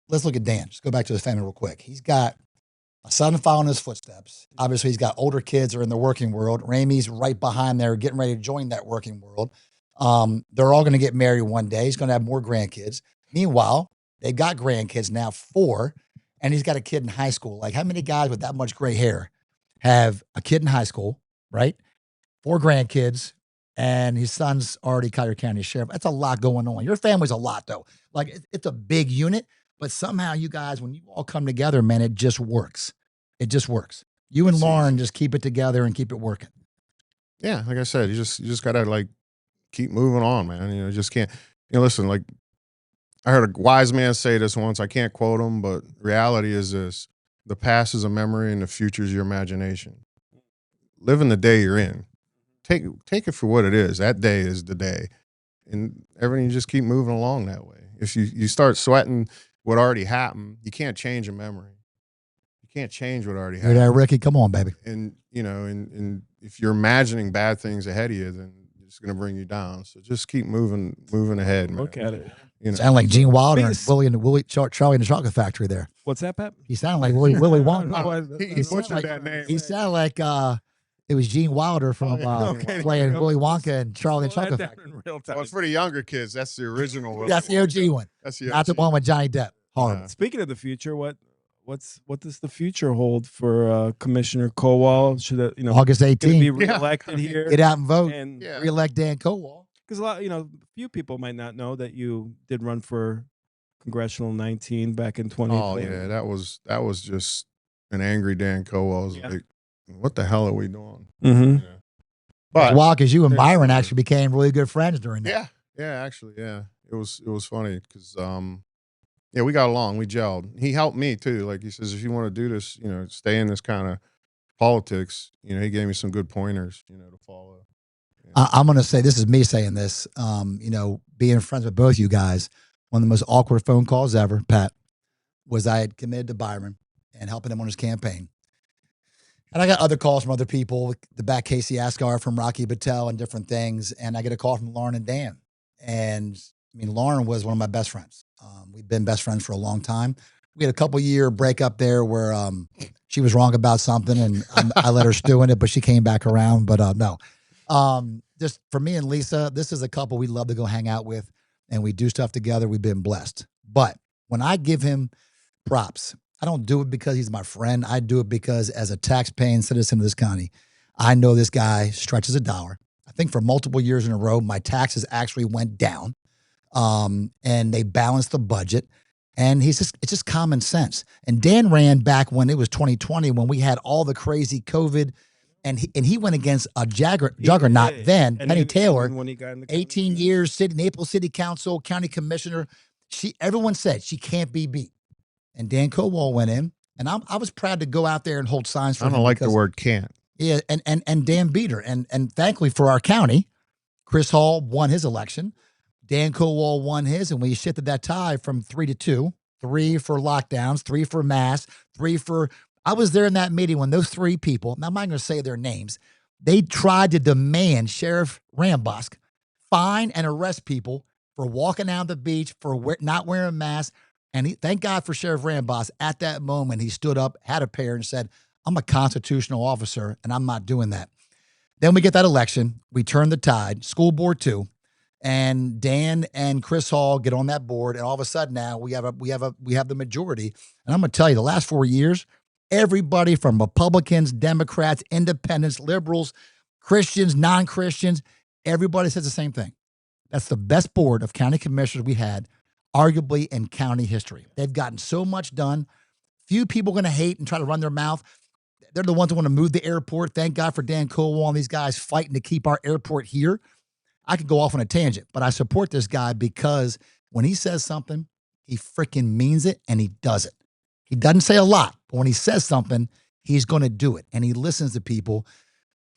let's look at Dan. Just go back to his family real quick. He's got a son following his footsteps. Obviously, he's got older kids that are in the working world. Ramey's right behind there, getting ready to join that working world. They're all going to get married one day. He's going to have more grandkids. Meanwhile, they've got grandkids now, 4, and he's got a kid in high school. Like, how many guys with that much gray hair have a kid in high school, right? 4 grandkids, and his son's already Collier County Sheriff. That's a lot going on. Your family's a lot, though. Like, it's a big unit, but somehow you guys, when you all come together, man, it just works. It just works. You and Lauren just keep it together and keep it working. Yeah, like I said, you just gotta like keep moving on, man. You know, just can't. You know, listen, like I heard a wise man say this once. I can't quote him, but reality is this: the past is a memory, and the future is your imagination. Live in the day you're in. Take it for what it is. That day is the day, and everything, you just keep moving along that way. If you start sweating what already happened, you can't change a memory. You can't change what already Hear happened. that, Ricky? Come on, baby. And you know, and if you're imagining bad things ahead of you, then it's going to bring you down. So just keep moving ahead, man. Look at it. You know, Sound like Gene Wilder and Biggest- Charlie in the Chocolate Factory there. What's that, Pat? He sounded like Willy Wonka. he butchered that name. He sounded like it was Gene Wilder from Okay. playing Willy Wonka and Charlie in the Chocolate Factory. in real time. Well, it's for the younger kids. That's the original. Willy That's the Wonka. OG one. That's the Not the OG. one with Johnny Depp. Horrible. Speaking of the future, what does the future hold for Commissioner Kowal? Should August going to be 18th. reelected here? Get out and vote. And Yeah. Re-elect Dan Kowal. because a lot, a few people might not know that you did run for congressional 19 back in 2020. Oh yeah, that was just an angry Dan Kowal. Was Yeah. like, what the hell are we doing? Mm-hmm. You know? But Wow, because you and There's- Byron actually became really good friends during that. yeah, actually, yeah, it was funny because yeah, we got along, we gelled. He helped me too. Like he says, if you want to do this, stay in this kind of politics. He gave me some good pointers, to follow. I'm going to say, this is me saying this, being friends with both you guys, one of the most awkward phone calls ever, Pat, was I had committed to Byron and helping him on his campaign. And I got other calls from other people, the back Casey Asgar from Rocky Patel and different things. And I get a call from Lauren and Dan. And Lauren was one of my best friends. We've been best friends for a long time. We had a couple-year breakup there where she was wrong about something and I let her stew in it, but she came back around. But no. Just for me and Lisa, this is a couple we love to go hang out with and we do stuff together. We've been blessed. But when I give him props, I don't do it because he's my friend. I do it because as a tax-paying citizen of this county, I know this guy stretches a dollar. I think for multiple years in a row, my taxes actually went down, and they balanced the budget. And it's just common sense. And Dan ran back when it was 2020, when we had all the crazy COVID, and he went against a juggernaut then, And Penny even Taylor, when he got in the 18 years, Naples City Council, county commissioner. Everyone said she can't be beat. And Dan Kowal went in, and I was proud to go out there and hold signs for I him. don't like the because- word can't. Yeah, and Dan beat her. And thankfully for our county, Chris Hall won his election. Dan Kowal won his, and we shifted that tie from 3-2, 3 for lockdowns, 3 for mask, 3 for. I was there in that meeting when those 3 people, now I'm not going to say their names, they tried to demand Sheriff Rambosk fine and arrest people for walking out the beach, for not wearing a mask. And thank God for Sheriff Rambosk. At that moment, he stood up, had a pair, and said, I'm a constitutional officer, and I'm not doing that. Then we get that election. We turn the tide, school board 2. And Dan and Chris Hall get on that board, and all of a sudden now we have the majority. And I'm going to tell you, the last 4 years, everybody from Republicans, Democrats, Independents, Liberals, Christians, non-Christians, everybody says the same thing. That's the best board of county commissioners we had, arguably in county history. They've gotten so much done. Few people are going to hate and try to run their mouth. They're the ones who want to move the airport. Thank God for Dan Kowal and these guys fighting to keep our airport here. I could go off on a tangent, but I support this guy because when he says something, he freaking means it and he does it. He doesn't say a lot, but when he says something, he's going to do it. And he listens to people.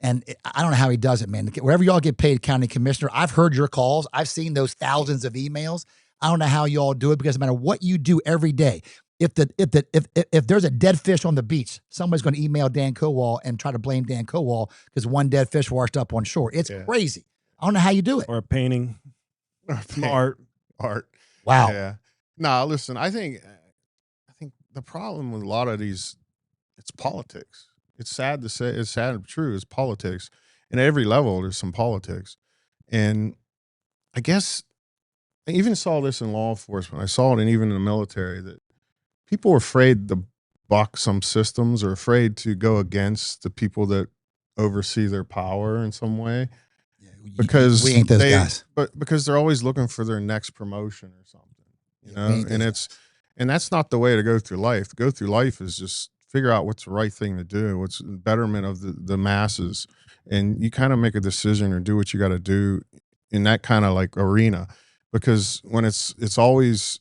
And I don't know how he does it, man. Wherever y'all get paid county commissioner, I've heard your calls. I've seen those thousands of emails. I don't know how y'all do it because no matter what you do every day, if there's a dead fish on the beach, somebody's going to email Dan Kowal and try to blame Dan Kowal because one dead fish washed up on shore. It's crazy. I don't know how you do it. Or a painting. Some art. Wow. Yeah. No, listen, I think the problem with a lot of these, it's politics. It's sad to say, it's sad and true, it's politics. And at every level, there's some politics. And I guess I even saw this in law enforcement. I saw it even in the military, that people were afraid to buck some systems or afraid to go against the people that oversee their power in some way. Because we ain't those guys. But because they're always looking for their next promotion or something, you know, and that's not the way to go through life. To go through life is just figure out what's the right thing to do, what's the betterment of the masses, and you kind of make a decision or do what you got to do in that kind of like arena. Because when it's always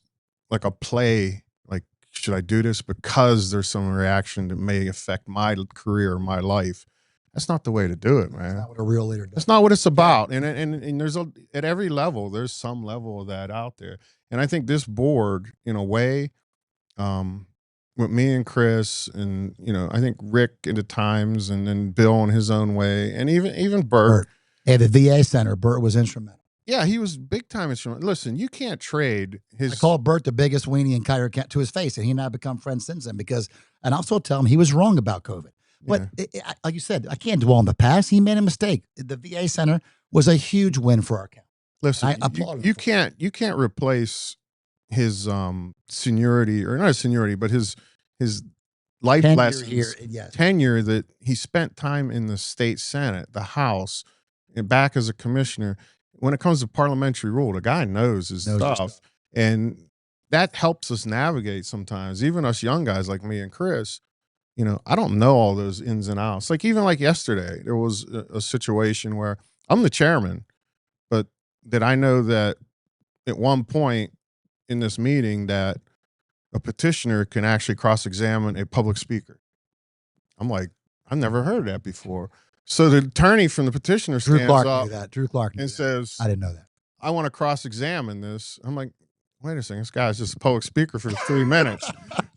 like a play, like, should I do this because there's some reaction that may affect my career or my life? That's not the way to do it, man. That's not what a real leader does. That's not what it's about. And there's at every level, there's some level of that out there. And I think this board, in a way, with me and Chris, and I think Rick at times, and then Bill in his own way, and even Bert. At the VA center, Bert was instrumental. Yeah, he was big time instrumental. Listen, you can't trade his. I called Bert the biggest weenie in Collier to his face, and he and I have become friends since then. And I also tell him he was wrong about COVID. But like you said, I can't dwell on the past. He made a mistake. The VA center was a huge win for our county. Listen, I applaud you can't replace his seniority, or not his seniority, but his life lessons, tenure that he spent time in the state Senate, the House, and back as a commissioner. When it comes to parliamentary rule, the guy knows his stuff, and that helps us navigate sometimes. Even us young guys like me and Chris. I don't know all those ins and outs. Like even like yesterday, there was a situation where I'm the chairman, but that I know that at one point in this meeting that a petitioner can actually cross-examine a public speaker. I'm like, I've never heard that before. So the attorney from the petitioner stands up Drew Clark and says, I didn't know that. I want to cross-examine this. I'm like, wait a second, this guy's just a public speaker for 3 minutes.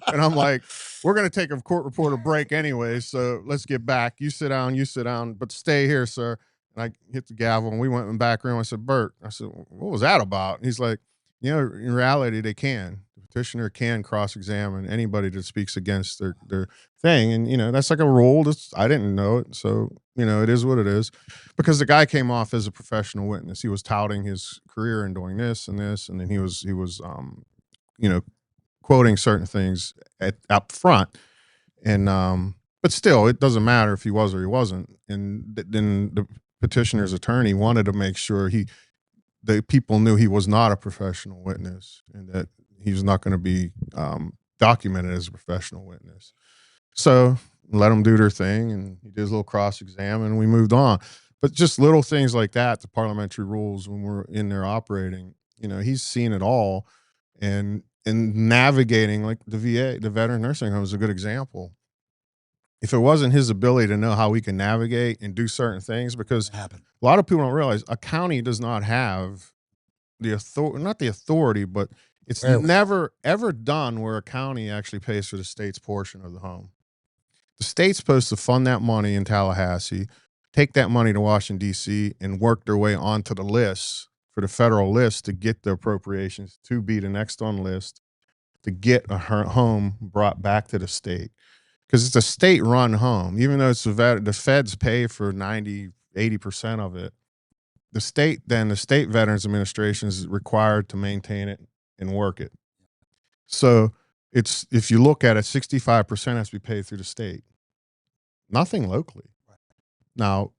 And I'm like, we're going to take a court reporter break anyway, so let's get back. You sit down, but stay here, sir. And I hit the gavel, and we went in the back room. I said, Bert, what was that about? And he's like, in reality, they can. The petitioner can cross-examine anybody that speaks against their thing. And, that's like a rule. I didn't know it. So, it is what it is. Because the guy came off as a professional witness. He was touting his career and doing this and this. And then he was quoting certain things up front. And, but still, it doesn't matter if he was or he wasn't. And then the petitioner's attorney wanted to make sure the people knew he was not a professional witness and that he was not going to be documented as a professional witness. So let them do their thing, and he did his little cross-exam, and we moved on. But just little things like that, the parliamentary rules when we're in there operating, he's seen it all, and navigating, like the VA, the veteran nursing home is a good example. If it wasn't his ability to know how we can navigate and do certain things, because a lot of people don't realize a county does not have the authority, not the authority, but it's never ever done where a county actually pays for the state's portion of the home. The state's supposed to fund that money in Tallahassee, take that money to Washington, D.C., and work their way onto the list for the federal list to get the appropriations to be the next on list to get a home brought back to the state. Because it's a state-run home. Even though it's the feds pay for 80% of it, the state Veterans Administration is required to maintain it and work it. So if you look at it, 65% has to be paid through the state. Nothing locally. Now,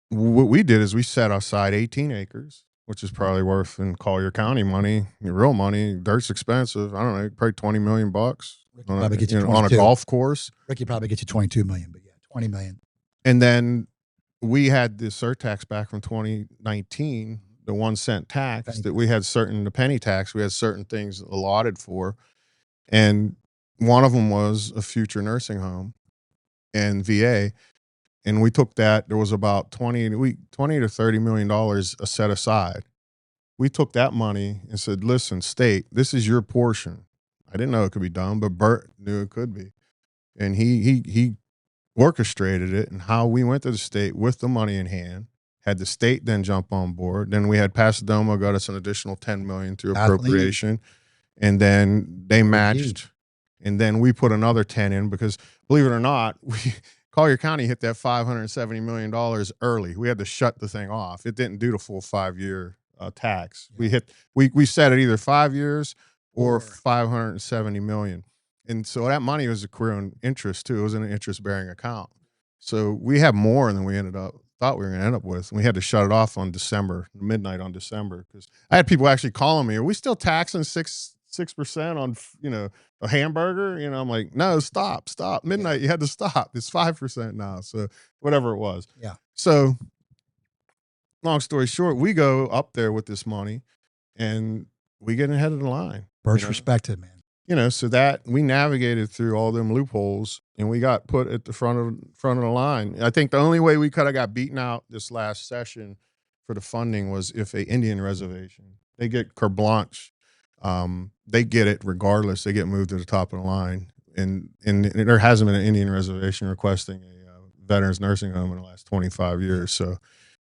what we did is we set aside 18 acres, which is probably worth in Collier County money, real money. Dirt's expensive. I don't know, probably $20 million on a golf course. Ricky probably get you 22 million, but yeah, 20 million. And then we had the surtax back from 2019, the 1 cent tax that we had the penny tax, we had certain things allotted for. And one of them was a future nursing home and VA. And we took that, there was about 20 to $30 million set aside. We took that money and said, listen, state, this is your portion. I didn't know it could be done, but Bert knew it could be. And he orchestrated it, and how we went to the state with the money in hand, had the state then jump on board. Then we had Pasadena got us an additional $10 million through appropriation. And then they matched. And then we put another 10 in because, believe it or not, Collier County hit that $570 million early. We had to shut the thing off. It didn't do the full 5-year tax. We set it either 5 years or $570 million. And so that money was accruing interest too. It was in an interest-bearing account. So we had more than we thought we were going to end up with. And we had to shut it off on midnight on December, because I had people actually calling me, "Are we still taxing 6% on, a hamburger?" I'm like, "No, stop. Midnight, you had to stop. It's 5% now." So whatever it was. Yeah. So long story short, we go up there with this money and we get ahead of the line. First respected, man. So that we navigated through all them loopholes and we got put at the front of the line. I think the only way we could have got beaten out this last session for the funding was if a Indian reservation, they get carte blanche. They get it regardless. They get moved to the top of the line. And there hasn't been an Indian reservation requesting a veterans nursing home in the last 25 years. So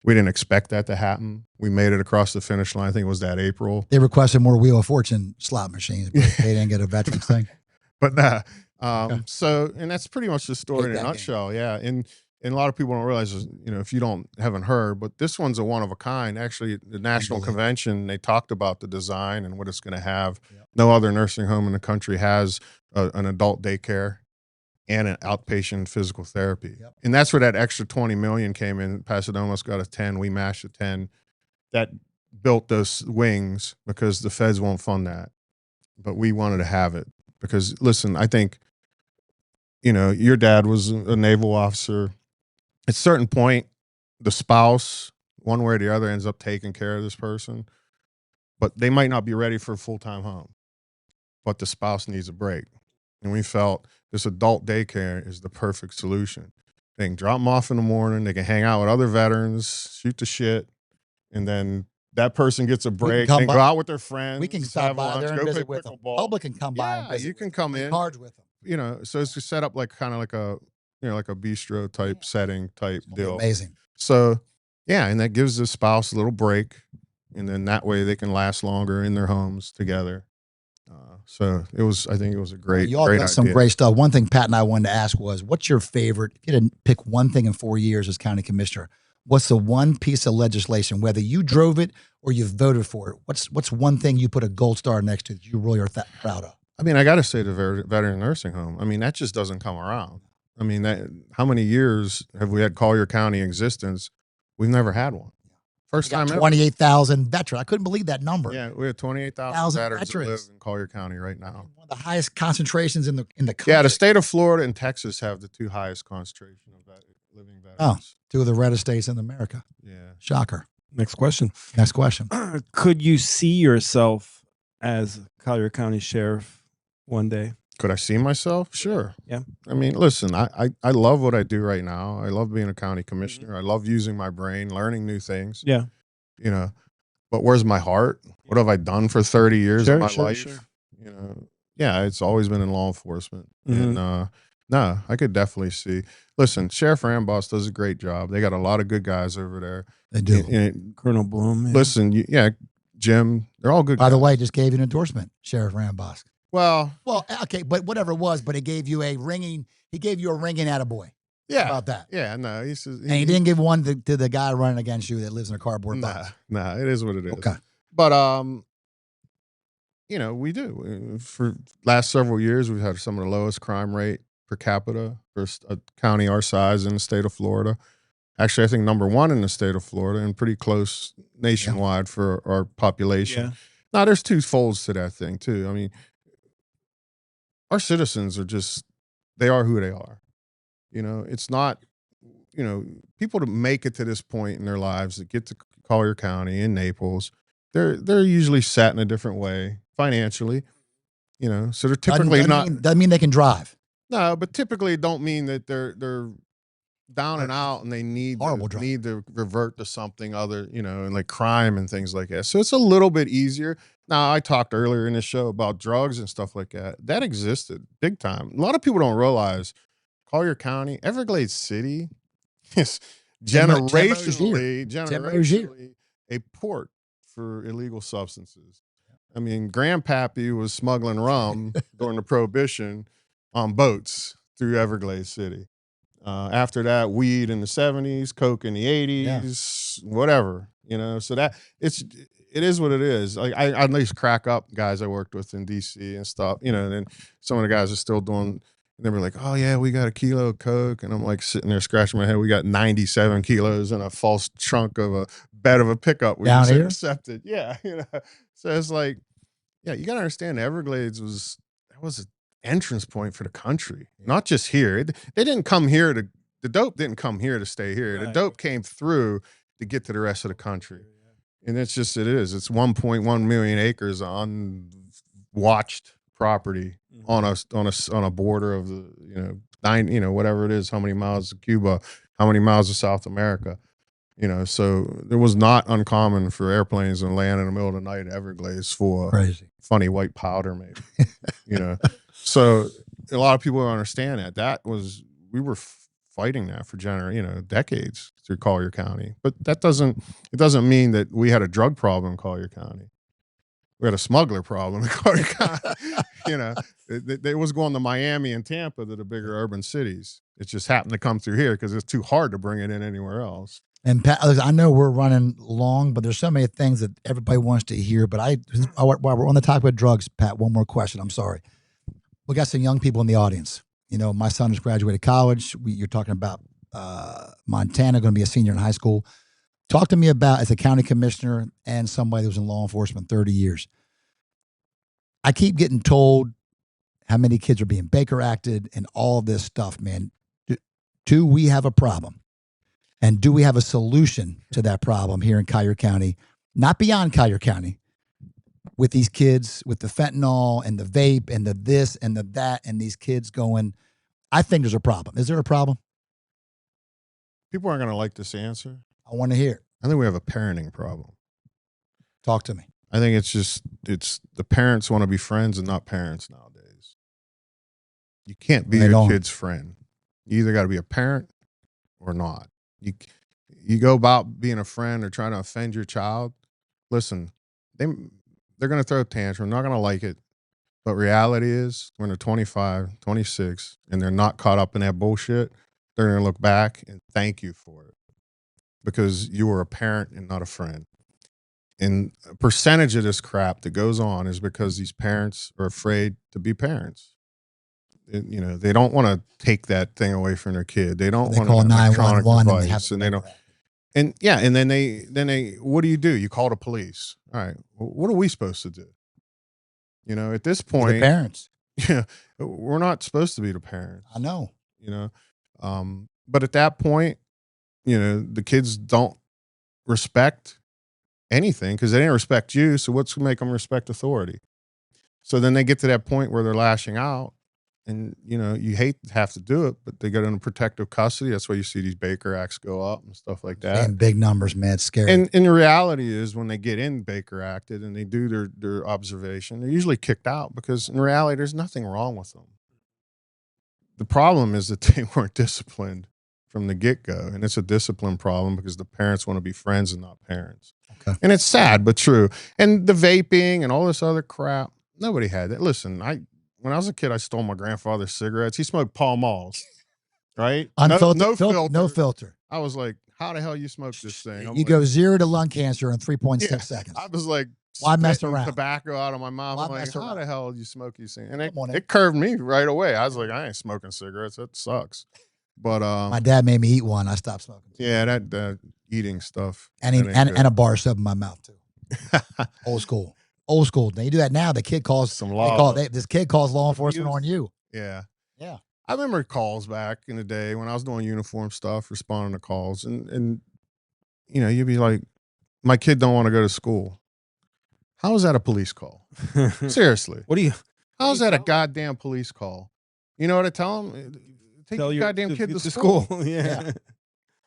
we didn't expect that to happen. We made it across the finish line. I think it was that April. They requested more Wheel of Fortune slot machines, but they didn't get a veterans thing. But nah. Okay. So, and that's pretty much the story in a nutshell. Yeah. And a lot of people don't realize, if you haven't heard, but this one's a one of a kind. Actually, the National Convention, they talked about the design and what it's going to have. Yep. No other nursing home in the country has an adult daycare and an outpatient physical therapy. Yep. And that's where that extra $20 million came in. Pasadena almost got a 10. We mashed a 10. That built those wings because the feds won't fund that. But we wanted to have it because, listen, I think, your dad was a naval officer. At a certain point, the spouse, one way or the other, ends up taking care of this person. But they might not be ready for a full-time home. But the spouse needs a break. And we felt this adult daycare is the perfect solution. They can drop them off in the morning. They can hang out with other veterans, shoot the shit. And then that person gets a break. They can go out with their friends. We can stop by there and visit with them. Public can come by and visit. You can come in. Cards with them. So it's set up like kind of like a, like a bistro type setting type deal. Amazing. So, and that gives the spouse a little break. And then that way they can last longer in their homes together. So I think it was a great, you all great got some idea. great stuff. One thing Pat and I wanted to ask was, what's your favorite, if you had to pick one thing in 4 years as county commissioner, what's the one piece of legislation, whether you drove it or you voted for it? What's one thing you put a gold star next to that you really are proud of? I mean, I got to say the veteran nursing home. I mean, that just doesn't come around. I mean, how many years have we had Collier County existence? We've never had one. First time ever. 28,000 veterans. I couldn't believe that number. Yeah, we have 28,000 veterans that live in Collier County right now. One of the highest concentrations in the country. Yeah, the state of Florida and Texas have the two highest concentration of living veterans. Oh, two of the reddest states in America. Yeah. Shocker. Next question. Could you see yourself as Collier County Sheriff one day? Could I see myself? Sure. Yeah. I mean, listen, I love what I do right now. I love being a county commissioner. I love using my brain, learning new things. Yeah. But where's my heart? What have I done for 30 years of my life? Sure. Yeah, it's always been in law enforcement. Mm-hmm. And no, I could definitely see. Listen, Sheriff Ramboss does a great job. They got a lot of good guys over there. They do. Colonel Bloom. Yeah. Listen, Jim, they're all good guys. By the way, just gave you an endorsement, Sheriff Ramboss. Well, okay, but whatever it was, but he gave you a ringing attaboy. Yeah. About that. Yeah, no. He says, and he didn't give one to the guy running against you that lives in a cardboard box. Nah, it is what it is. Okay. But, we do. For last several years, we've had some of the lowest crime rate per capita for a county our size in the state of Florida. Actually, I think number one in the state of Florida and pretty close nationwide for our population. Yeah. Now, there's two folds to that thing, too. I mean, our citizens they are who they are. It's not, people to make it to this point in their lives that get to Collier County in Naples, they're usually set in a different way financially, so they're typically doesn't mean they can drive. No, but typically don't mean that they're down and out and they need to revert to something other, and like crime and things like that. So it's a little bit easier. Now, I talked earlier in the show about drugs and stuff like that. That existed big time. A lot of people don't realize Collier County, Everglades City is generationally a port for illegal substances. I mean, Grandpappy was smuggling rum during the Prohibition on boats through Everglades City. After that, weed in the 70s, coke in the 80s, whatever, so that it is what it is. Like I at least crack up guys I worked with in DC and stuff, you know, and then some of the guys are still doing, and they were like, oh yeah, we got a kilo of Coke. And I'm like sitting there scratching my head. We got 97 kilos in a false trunk of a bed of a pickup we Down just here? intercepted. Yeah. You know, so it's like, yeah, you got to understand the Everglades was an entrance point for the country, not just here. They didn't come here the dope didn't come here to stay here. The dope came through to get to the rest of the country. And it's 1.1 million acres on watched property on a border of the, whatever it is, how many miles of Cuba, how many miles of South America. You know, so it was not uncommon for airplanes to land in the middle of the night in Everglades for Crazy. funny white powder, maybe. You know, so a lot of people don't understand that. We were fighting that for decades through Collier County, but it doesn't mean that we had a drug problem in Collier County. We had a smuggler problem in Collier County. You know, it was going to Miami and Tampa, to the bigger urban cities. It just happened to come through here because it's too hard to bring it in anywhere else. And Pat, I know we're running long, but there's so many things that everybody wants to hear. But while we're on the topic of drugs, Pat, one more question. I'm sorry. We got some young people in the audience. You know, my son just graduated college. You're talking about Montana, going to be a senior in high school. Talk to me about, as a county commissioner and somebody that was in law enforcement 30 years. I keep getting told how many kids are being Baker acted and all this stuff, man. Do we have a problem? And do we have a solution to that problem here in Collier County, not beyond Collier County, with these kids, with the fentanyl and the vape and the this and the that, and these kids going, I think there's a problem. Is there a problem? People aren't going to like this answer. I want to hear it. I think we have a parenting problem. Talk to me. I think it's the parents want to be friends and not parents nowadays. You can't be your kid's friend. You either got to be a parent or not. You go about being a friend or trying to offend your child. Listen, they're going to throw a tantrum. Not going to like it. But reality is, when they're 25, 26, and they're not caught up in that bullshit, they're going to look back and thank you for it. Because you were a parent and not a friend. And a percentage of this crap that goes on is because these parents are afraid to be parents. They don't want to take that thing away from their kid. They don't want call an electronic 911 device, and they don't. And yeah, and then they what do? You call the police. All right, well, what are we supposed to do? You know, at this point, the parents. Yeah, we're not supposed to be the parents. I know. You know, but at that point, the kids don't respect anything because they didn't respect you. So what's going to make them respect authority? So then they get to that point where they're lashing out. And, you hate to have to do it, but they get in protective custody. That's why you see these Baker Acts go up and stuff like that. And big numbers, man. It's scary. And the reality is, when they get in Baker Acted and they do their observation, they're usually kicked out because in reality, there's nothing wrong with them. The problem is that they weren't disciplined from the get-go. And it's a discipline problem because the parents want to be friends and not parents. Okay. And it's sad, but true. And the vaping and all this other crap, nobody had that. Listen, when I was a kid, I stole my grandfather's cigarettes. He smoked Pall Malls, right? No filter. I was like, how the hell you smoke this thing? You go 0 to lung cancer in 3.6 seconds. I was like, why mess around? Tobacco out of my mouth. Why I'm like, mess how around? the hell you smoke these things? And it curved me right away. I was like, I ain't smoking cigarettes. That sucks. But my dad made me eat one. I stopped smoking. Yeah, that eating stuff. And a bar sub in my mouth too. Old school. They do that now. The kid calls this kid calls law enforcement on you. Yeah. Yeah. I remember calls back in the day when I was doing uniform stuff, responding to calls, and you'd be like, my kid don't want to go to school. How is that a police call? Seriously. How is that a goddamn police call? You know what I tell them? Take your goddamn kid to school. Yeah.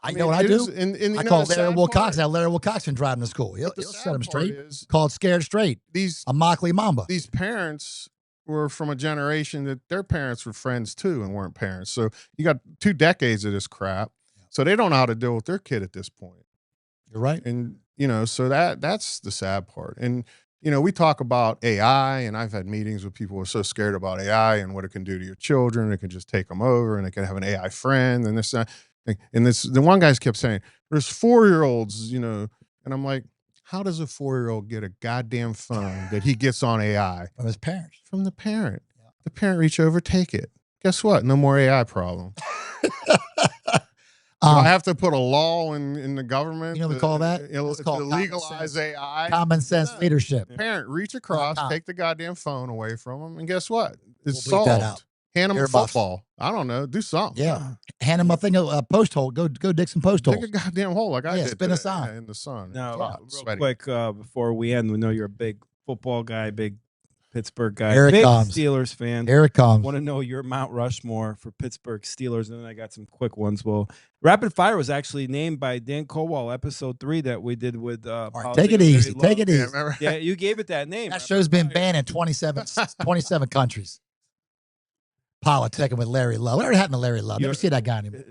I know what I do. I call Larry Wilcox. Now Larry Wilcox can drive him to school. He'll set him straight. Called Scared Straight. A Mockley Mamba. These parents were from a generation that their parents were friends too and weren't parents. So you got 2 decades of this crap. So they don't know how to deal with their kid at this point. You're right. And so that's the sad part. And we talk about AI, and I've had meetings with people who are so scared about AI and what it can do to your children. It can just take them over, and it can have an AI friend, and this. And the one guy kept saying, there's 4-year-olds, and I'm like, How does a 4-year-old get a goddamn phone that he gets on AI? From his parents. From the parent. Yeah. The parent reach over, take it. Guess what? No more AI problem. I have to put a law in the government. You know what we call that? It's to legalize AI. Common sense leadership. Parent, reach across, take the goddamn phone away from them, and guess what? It's we'll solved. That out. Hand them a football. I don't know. Do something. Yeah. Hand them a thing, a post hole. Go dig some post holes. Dig a goddamn hole like I did. Spin a sign. In the sun. Now, real quick, before we end, we know you're a big football guy, big Pittsburgh guy, Here it big comes. Steelers fan. Here it comes. Want to know your Mount Rushmore for Pittsburgh Steelers, and then I got some quick ones. Well, Rapid Fire was actually named by Dan Kowal, episode 3 that we did with. All right, take it easy. Take it easy. Yeah, you gave it that name. That show's been banned in 27 countries. Politicking with Larry Love. Whatever happened to Larry Love? Never see that guy anymore.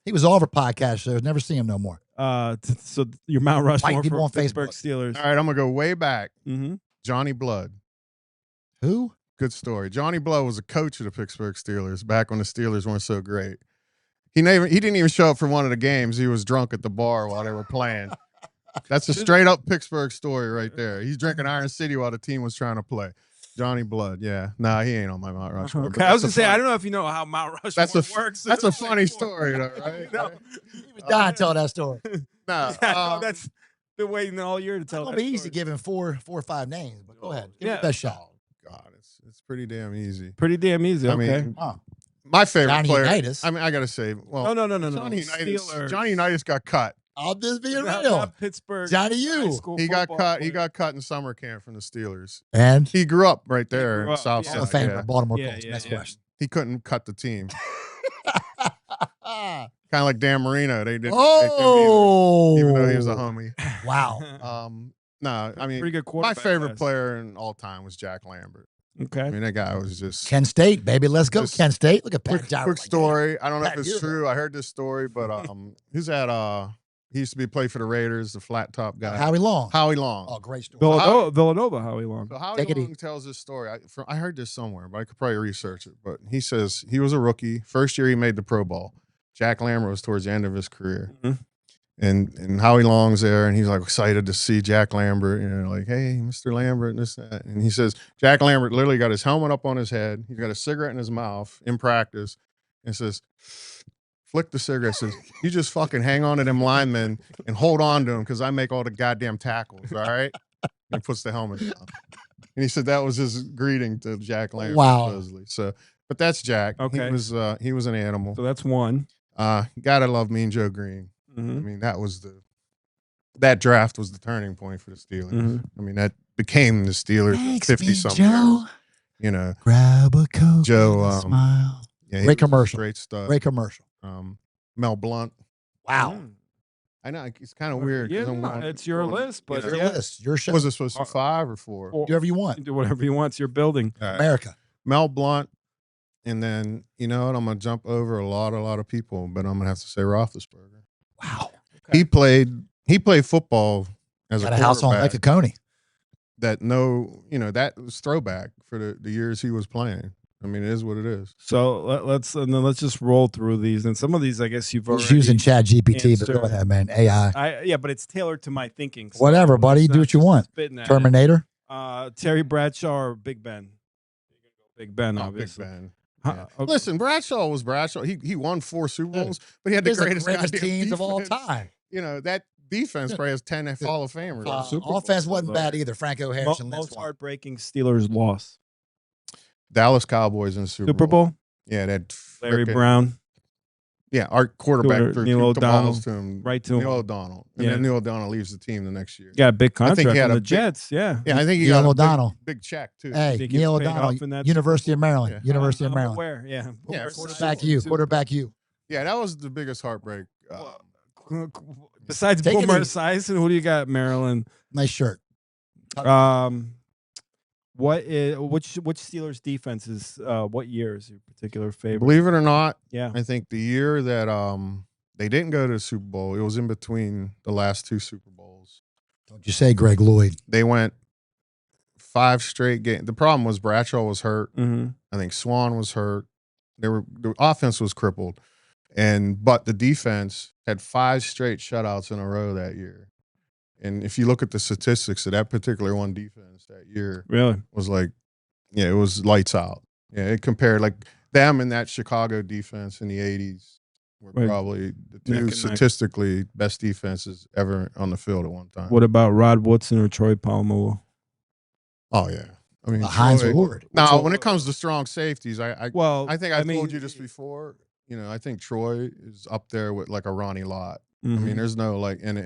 He was all over podcast shows. Never see him no more. So your Mount Rushmore for on Pittsburgh Facebook. Steelers. All right, I'm gonna go way back. Mm-hmm. Johnny Blood. Who? Good story. Johnny Blood was a coach of the Pittsburgh Steelers back when the Steelers weren't so great. He didn't even show up for one of the games. He was drunk at the bar while they were playing. That's a straight up Pittsburgh story right there. He's drinking Iron City while the team was trying to play. Johnny Blood, yeah. Nah, he ain't on my Mount Rushmore. Okay, I was gonna say, I don't know if you know how Mount Rushmore works. That's a funny story, though, right? No. He was dying to tell that story. No, that's been waiting all year to tell. It's gonna be easy giving four or 5 names, but go ahead, give it the best shot. Oh God, it's pretty damn easy. Pretty damn easy. Okay. I mean, my favorite Johnny player. Unitas. I mean, I gotta say, well, no. Johnny Unitas got cut. I'll just be real. Not Pittsburgh. Johnny U. He got cut. He got cut in summer camp from the Steelers. And he grew up right there in South Hall of Famer, Baltimore Colts. Next question. He couldn't cut the team. Kind of like Dan Marino. They didn't. Oh, even though he was a homie. Wow. No, I mean, pretty good my favorite player in all time was Jack Lambert. Okay. I mean, that guy was just Kent State, baby. Let's go, Kent State. Look at Pat Jira. Quick story. I don't know if it's true. I heard this story, but he's at he used to play for the Raiders, the flat top guy. Howie Long. Oh, great story. Villanova, Howie Long. So Howie Long tells this story. I heard this somewhere, but I could probably research it. But he says he was a rookie. First year he made the Pro Bowl. Jack Lambert was towards the end of his career. Mm-hmm. And Howie Long's there, and he's like excited to see Jack Lambert. You know, like, hey, Mr. Lambert, and this, that. And he says, Jack Lambert literally got his helmet up on his head. He's got a cigarette in his mouth in practice, and says, flick the cigarette, says, you just fucking hang on to them linemen and hold on to them because I make all the goddamn tackles, all right? And puts the helmet down. And he said that was his greeting to Jack Lambert. Wow. Supposedly. So, but that's Jack. Okay. He was an animal. So that's one. Gotta love Mean Joe Green. Mm-hmm. I mean, that draft was the turning point for the Steelers. Mm-hmm. I mean, that became the Steelers 50-something years. You know, grab a Coke, Joe, smile. Yeah, great commercial. Great stuff. Great commercial. Mel Blunt. Wow. I know it's kind of weird. Yeah, it's your list, but your list, your show. Was it supposed to be 5 or 4? Do whatever you want. Do whatever you want. It's your building. Right. America. Mel Blunt. And then, you know what? I'm going to jump over a lot of people, but I'm going to have to say Roethlisberger. Wow. Okay. He played football as got a house on Lake Coney. That was throwback for the years he was playing. I mean, it is what it is. So let's just roll through these. And some of these, I guess you've already using Chat GPT, but go ahead, man. AI. Yeah, but it's tailored to my thinking. So whatever, buddy. Do what you want. Terminator. Terry Bradshaw or Big Ben. Big Ben, obviously. Big Ben. Yeah. Okay. Listen, Bradshaw was Bradshaw. He won 4 Super Bowls, but he had the greatest teams of all time. You know, that defense probably has 10 Hall of Famers. Offense wasn't bad either. Franco Harris and most heartbreaking Steelers loss. Dallas Cowboys in the Super Bowl. Yeah, that Larry Brown. Yeah, our quarterback threw Neil O'Donnell to him. Right to him. Neil O'Donnell. And then Neil O'Donnell leaves the team the next year. Got a big contract from the Jets. Yeah. Yeah, I think he got a big check, too. Hey, Neil O'Donnell, University of Maryland. Yeah. University of Maryland. Where? Yeah. Quarterback you. Yeah, that was the biggest heartbreak. Besides Boomer Esiason, who do you got, Maryland? Nice shirt. Which Steelers defense is what year is your particular favorite? Believe it or not, yeah, I think the year that they didn't go to the Super Bowl, it was in between the last 2 Super Bowls. Don't you say Greg Lloyd? They went 5 straight games. The problem was Bradshaw was hurt. Mm-hmm. I think Swan was hurt. The offense was crippled, but the defense had 5 straight shutouts in a row that year. And if you look at the statistics of that particular one defense that year, Really? was like, yeah, it was lights out. Yeah, it compared like them and that Chicago defense in the 80s were Right. probably the Neck and two neck. statistically best defenses ever on the field at one time. What about Rod Woodson or Troy Polamalu? Oh, yeah. I mean, Heinz Troy- Ward. Now, when it comes to strong safeties, I think I mean, told you just before. You know, I think Troy is up there with like a Ronnie Lott. I mhm. mean, there's no like in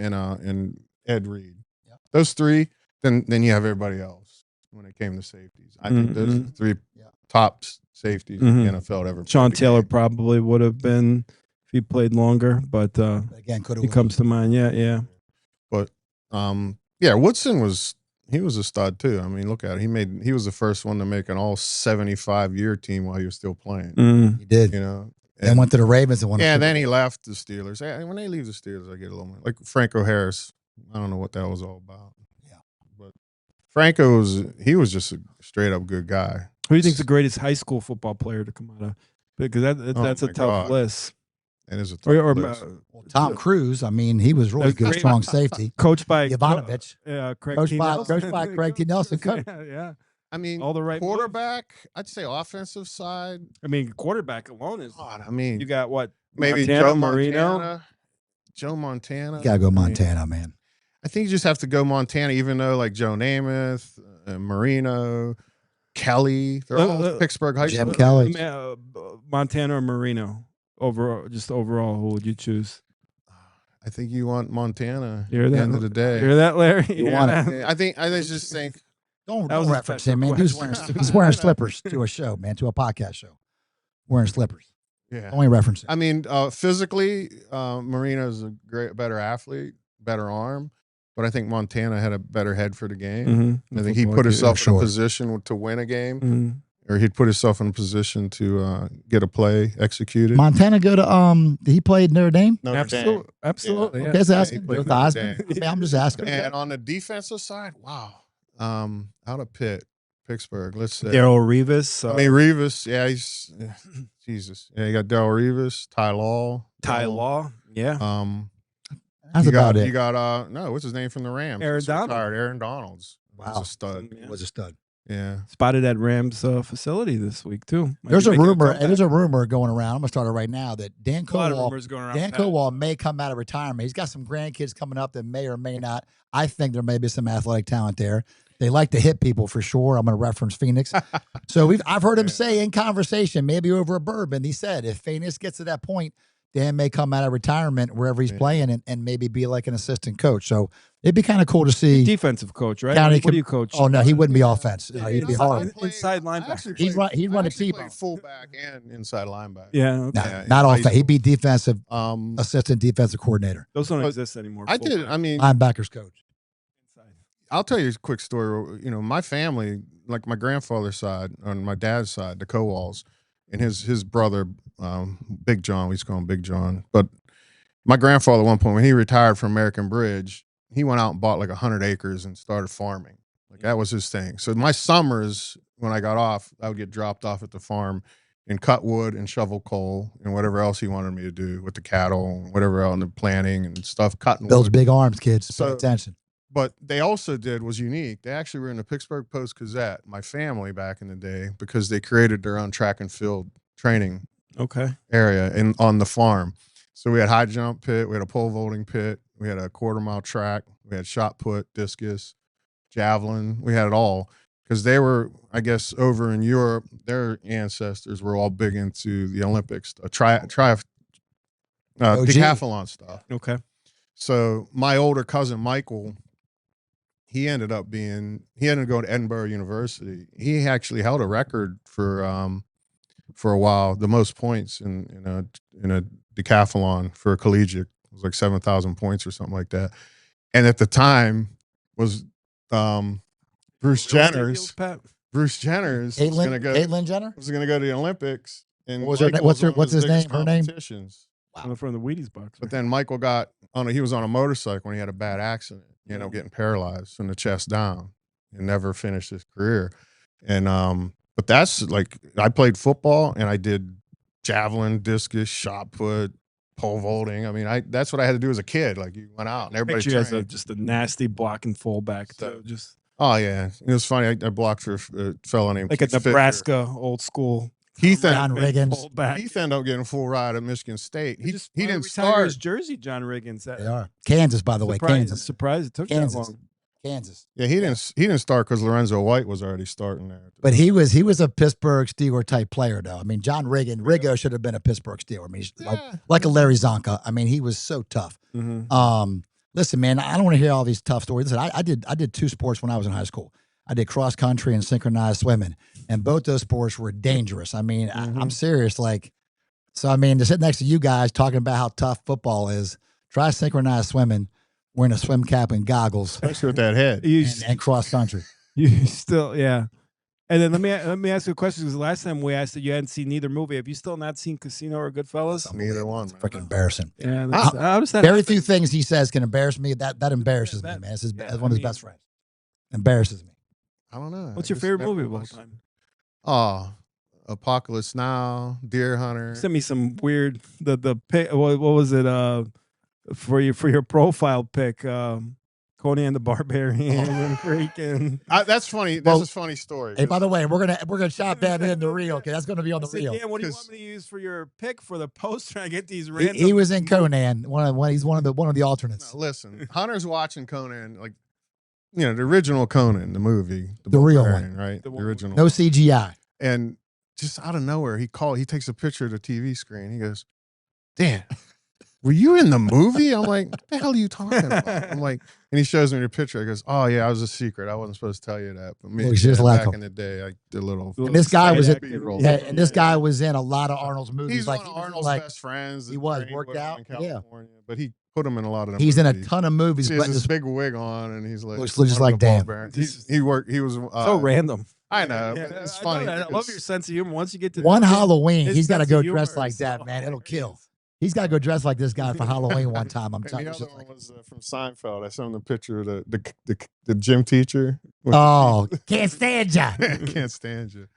Ed Reed. Yep. Those three, then you have everybody else when it came to safeties. I think those are the three top safeties in the NFL ever. Sean played the Taylor game. probably would have been if he played longer, but Again, could he have. comes to mind. Yeah. But yeah, Woodson was a stud too. I mean, look at it. He was the first one to make an all 75-year team while he was still playing. Mm. He did. You know. Then went to the Ravens and won. Yeah, then he left the Steelers. When they leave the Steelers, I get a little more. Like Franco Harris. I don't know what that was all about. Yeah. But Franco was just a straight up good guy. Who do you think's the greatest high school football player to come out of? Because that's a my tough God. list. It is a tough list. Tom Cruise. I mean, he was really That's good, great. strong safety. Coached by Yovanovich. Craig Coached T. by Nelson. Craig T. Nelson. Yeah. I mean, All the right quarterback, I'd say offensive side. I mean, quarterback alone is. God, I mean, You got what? maybe Montana, Joe Marino. Montana. Joe Montana. You gotta go I mean, Montana, man. I think you just have to go Montana, even though like Joe Namath, Marino, Kelly, they're all Pittsburgh high Jim school. Kelly. Montana or Marino? Overall, who would you choose? I think you want Montana Hear at the that? end of the day. Hear that, Larry? You Hear want that? it. I think just think Don't That was a reference special him, man. question. He's wearing slippers to a show, man, to a podcast show. Wearing slippers. yeah. Only reference him. I mean, physically, Marino's a better athlete, better arm, but I think Montana had a better head for the game. Mm-hmm. I think he put himself in sure. a position to win a game, Mm-hmm. or he'd put himself in a position to get a play executed. Montana go to he played Notre Dame? Notre Dame. Absolutely. Okay, just he asking. played With Notre Osmond? Dame. I mean, I'm just asking. And on the defensive side, wow, out of Pittsburgh, let's say. Darrell Revis. I mean, Revis, yeah, he's Jesus. Yeah, you got Darrell Revis, Ty Law. Ty Law. Yeah. That's about it. You got what's his name from the Rams? Aaron Just Donald. retired. Aaron Donald's. Wow. Was a stud. Yeah. Was a stud. Yeah. Spotted at Rams facility this week too. Might There's be a making rumor. comeback. There's a rumor going around. I'm gonna start it right now that Dan A lot of Kowal. rumors going around. Dan Pat. Kowal may come out of retirement. He's got some grandkids coming up that may or may not. I think there may be some athletic talent there. They like to hit people for sure. I'm going to reference Phoenix. So I've heard him say in conversation, maybe over a bourbon, he said if Phoenix gets to that point, Dan may come out of retirement wherever he's playing and maybe be like an assistant coach. So it'd be kind of cool to see. Defensive coach, right? County What do you coach? Oh no, he wouldn't be offense. He'd be hard. Inside linebacker. He'd run a T T-bone. fullback and inside linebacker. Yeah. Okay. No, not offense. He'd be defensive Um, assistant defensive coordinator, Those don't But exist anymore. I did. I mean, linebackers coach. I'll tell you a quick story. You know, my family, like my grandfather's side, on my dad's side, the Kowals, and his brother, Big John. We used to call him Big John. But my grandfather, at one point, when he retired from American Bridge, he went out and bought like 100 acres and started farming. Like that was his thing. So my summers, when I got off, I would get dropped off at the farm and cut wood and shovel coal and whatever else he wanted me to do with the cattle and whatever else, and the planting and stuff, cutting Builds wood. big arms, kids. Pay So- attention. But they also did was unique. They actually were in the Pittsburgh Post-Gazette, my family back in the day, because they created their own track and field training Okay. area on the farm. So we had high jump pit, we had a pole vaulting pit, we had a quarter-mile track, we had shot put, discus, javelin. We had it all because they were, I guess, over in Europe. Their ancestors were all big into the Olympics, decathlon stuff. Okay. So my older cousin Michael, he ended up going to Edinburgh University. He actually held a record for a while, the most points in a decathlon for a collegiate. It was like 7,000 points or something like that. And at the time was Bruce Jenner's. Caitlyn Jenner. Was going to go to the Olympics. And What's her- Michael what's her- was one of what's his biggest name? Her name? competitions. From the Wheaties box. But then Michael he was on a motorcycle when he had a bad accident. He ended up getting paralyzed from the chest down and never finished his career. And but that's like I played football and I did javelin, discus, shot put, pole vaulting. I mean, that's what I had to do as a kid. Like you went out and everybody Picture you as trained. just a nasty blocking fullback. So- Just Oh yeah, it was funny. I blocked for a fella named like a Keith Fisher. Nebraska old school. Keith John Riggins. Fullback. Keith ended up getting full ride at Michigan State. He didn't retire start. his jersey. John Riggins. They are Kansas, by the way. Kansas. Surprised it took Kansas. that long. Kansas. Yeah, he didn't start because Lorenzo White was already starting there. But he was a Pittsburgh Steeler type player, though. I mean, John Riggo should have been a Pittsburgh Steeler. I mean, he's like a Larry Zonka. I mean, he was so tough. Mm-hmm. Listen, man, I don't want to hear all these tough stories. Listen, I did 2 sports when I was in high school. I did cross country and synchronized swimming, and both those sports were dangerous. I mean, I'm serious. Like, so I mean, to sit next to you guys talking about how tough football is, try synchronized swimming, wearing a swim cap and goggles, Especially with that head. and cross country. You still, yeah. And then let me ask you a question, because the last time we asked that you hadn't seen neither movie. Have you still not seen Casino or Goodfellas? Neither one. It's freaking embarrassing. Yeah. How does that Very happen? few things he says can embarrass me. That embarrasses me, man. This is one of his best friends. Embarrasses me. I don't know. What's your favorite movie of all time? Oh, Apocalypse Now, Deer Hunter. Send me some weird the pic. What was it? For your profile pic, Conan the Barbarian and freaking. That's funny. That's a funny story. Hey, by the way, we're gonna chop that in the reel. Okay, that's gonna be on the reel. Yeah, what do you want me to use for your pick for the poster? I get these He, random. he was in Conan. He's one of the alternates. No, listen, Hunter's watching Conan, like the original Conan, the movie, The real Barbarian, one. right? The one original. No CGI. And just out of nowhere, he takes a picture of the TV screen. He goes, "Dad, were you in the movie?" I'm like, "What the hell are you talking about?" I'm like, and he shows me the picture. He goes, "Oh yeah, I was a secret. I wasn't supposed to tell you that." But me, Looks just like back him. in the day, I did a little. And this guy was in, B-roll. and this guy was in a lot of Arnold's movies. He's like one of he was Arnold's like best friends. he was, trained worked with him out, in yeah. California, but he put him in a lot of them. he's in a movies. ton of movies. He But has this just, big wig on, and he's like Looks just one like of the Dan. barbarians. He worked. He was so random. I know, Yeah, but it's I funny. know that. I love your sense of humor. Once you get to one Halloween, his he's got to sense go of humor dressed like is that, so man. It'll kill. hilarious. He's got to go dressed like this guy for Halloween one time. I'm And telling the you. other Just one like, was from Seinfeld. I sent him the picture of the gym teacher. oh, can't stand ya. Can't stand you.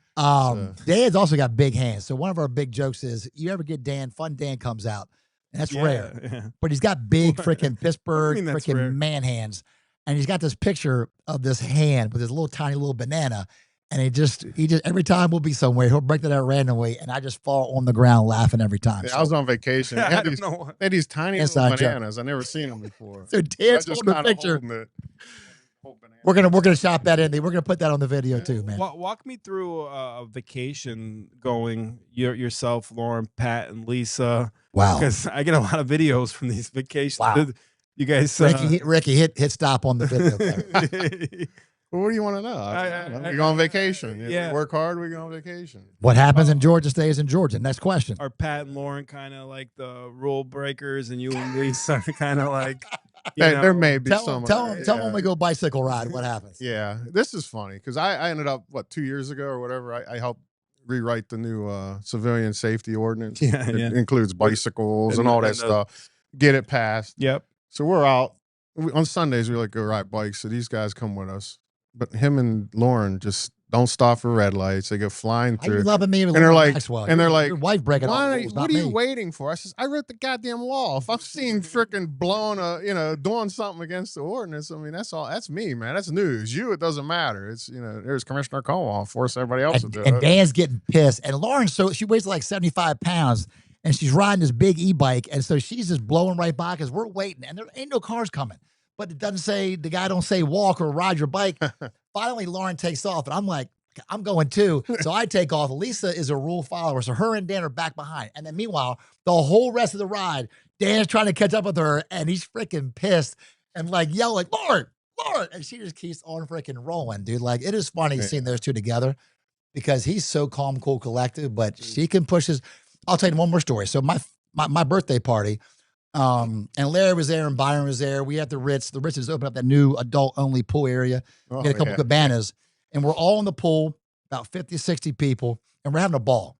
Dan's also got big hands. So one of our big jokes is, you ever get Dan? Fun Dan comes out, and that's rare. Yeah. But he's got big freaking Pittsburgh mean that's rare? freaking man hands, and he's got this picture of this hand with this little tiny little banana. And he just every time we'll be somewhere, he'll break that out randomly, and I just fall on the ground laughing every time. Yeah, I was on vacation. They I had, don't these, know. they had these tiny Inside little joke. bananas. I never seen them before. So Dan's I just holding the kinda picture. holding it. Whole banana. We're gonna shop that in there. We're gonna put that on the video too, man. Walk me through a vacation going yourself, Lauren, Pat, and Lisa. Wow. Because I get a lot of videos from these vacations. Wow. You guys, Ricky, hit stop on the video. There. Well, what do you want to know? We go on vacation. Yeah. We work hard. We go on vacation. What happens in Georgia stays in Georgia. Next question. Are Pat and Lauren kind of like the rule breakers, and you and Lisa kind of like? There may be Tell some. them when we go bicycle ride. What happens? Yeah, this is funny because I ended up 2 years ago or whatever. I helped rewrite the new civilian safety ordinance. Yeah, It includes bicycles and all that stuff. Get it passed. Yep. So we're out on Sundays. We like go ride bikes. So these guys come with us, but him and Lauren just don't stop for red lights. They go flying Are you through. loving me? And they're like, Maxwell? and they're like, your wife breaking all the rules, what not are you me. waiting for? I says, I wrote the goddamn law. If I'm seeing freaking blowing doing something against the ordinance, I mean, that's all. That's me, man. That's news. It doesn't matter. It's there's Commissioner Kowal. Force everybody else to do And it. Dan's getting pissed. And Lauren, so she weighs like 75 pounds, and she's riding this big e-bike, and so she's just blowing right by because we're waiting, and there ain't no cars coming. But it doesn't say, the guy don't say walk or ride your bike. Finally, Lauren takes off, and I'm like, I'm going too. So I take off. Lisa is a rule follower, so her and Dan are back behind. And then meanwhile, the whole rest of the ride, Dan's trying to catch up with her, and he's freaking pissed and like yelling, Lauren, and she just keeps on freaking rolling, dude. Like, it is funny seeing those two together because he's so calm, cool, collected, but she can push his. I'll tell you one more story. So my birthday party, and Larry was there and Byron was there. We had the Ritz. The Ritz has opened up that new adult-only pool area. We had a couple cabanas. And we're all in the pool, about 50, 60 people, and we're having a ball.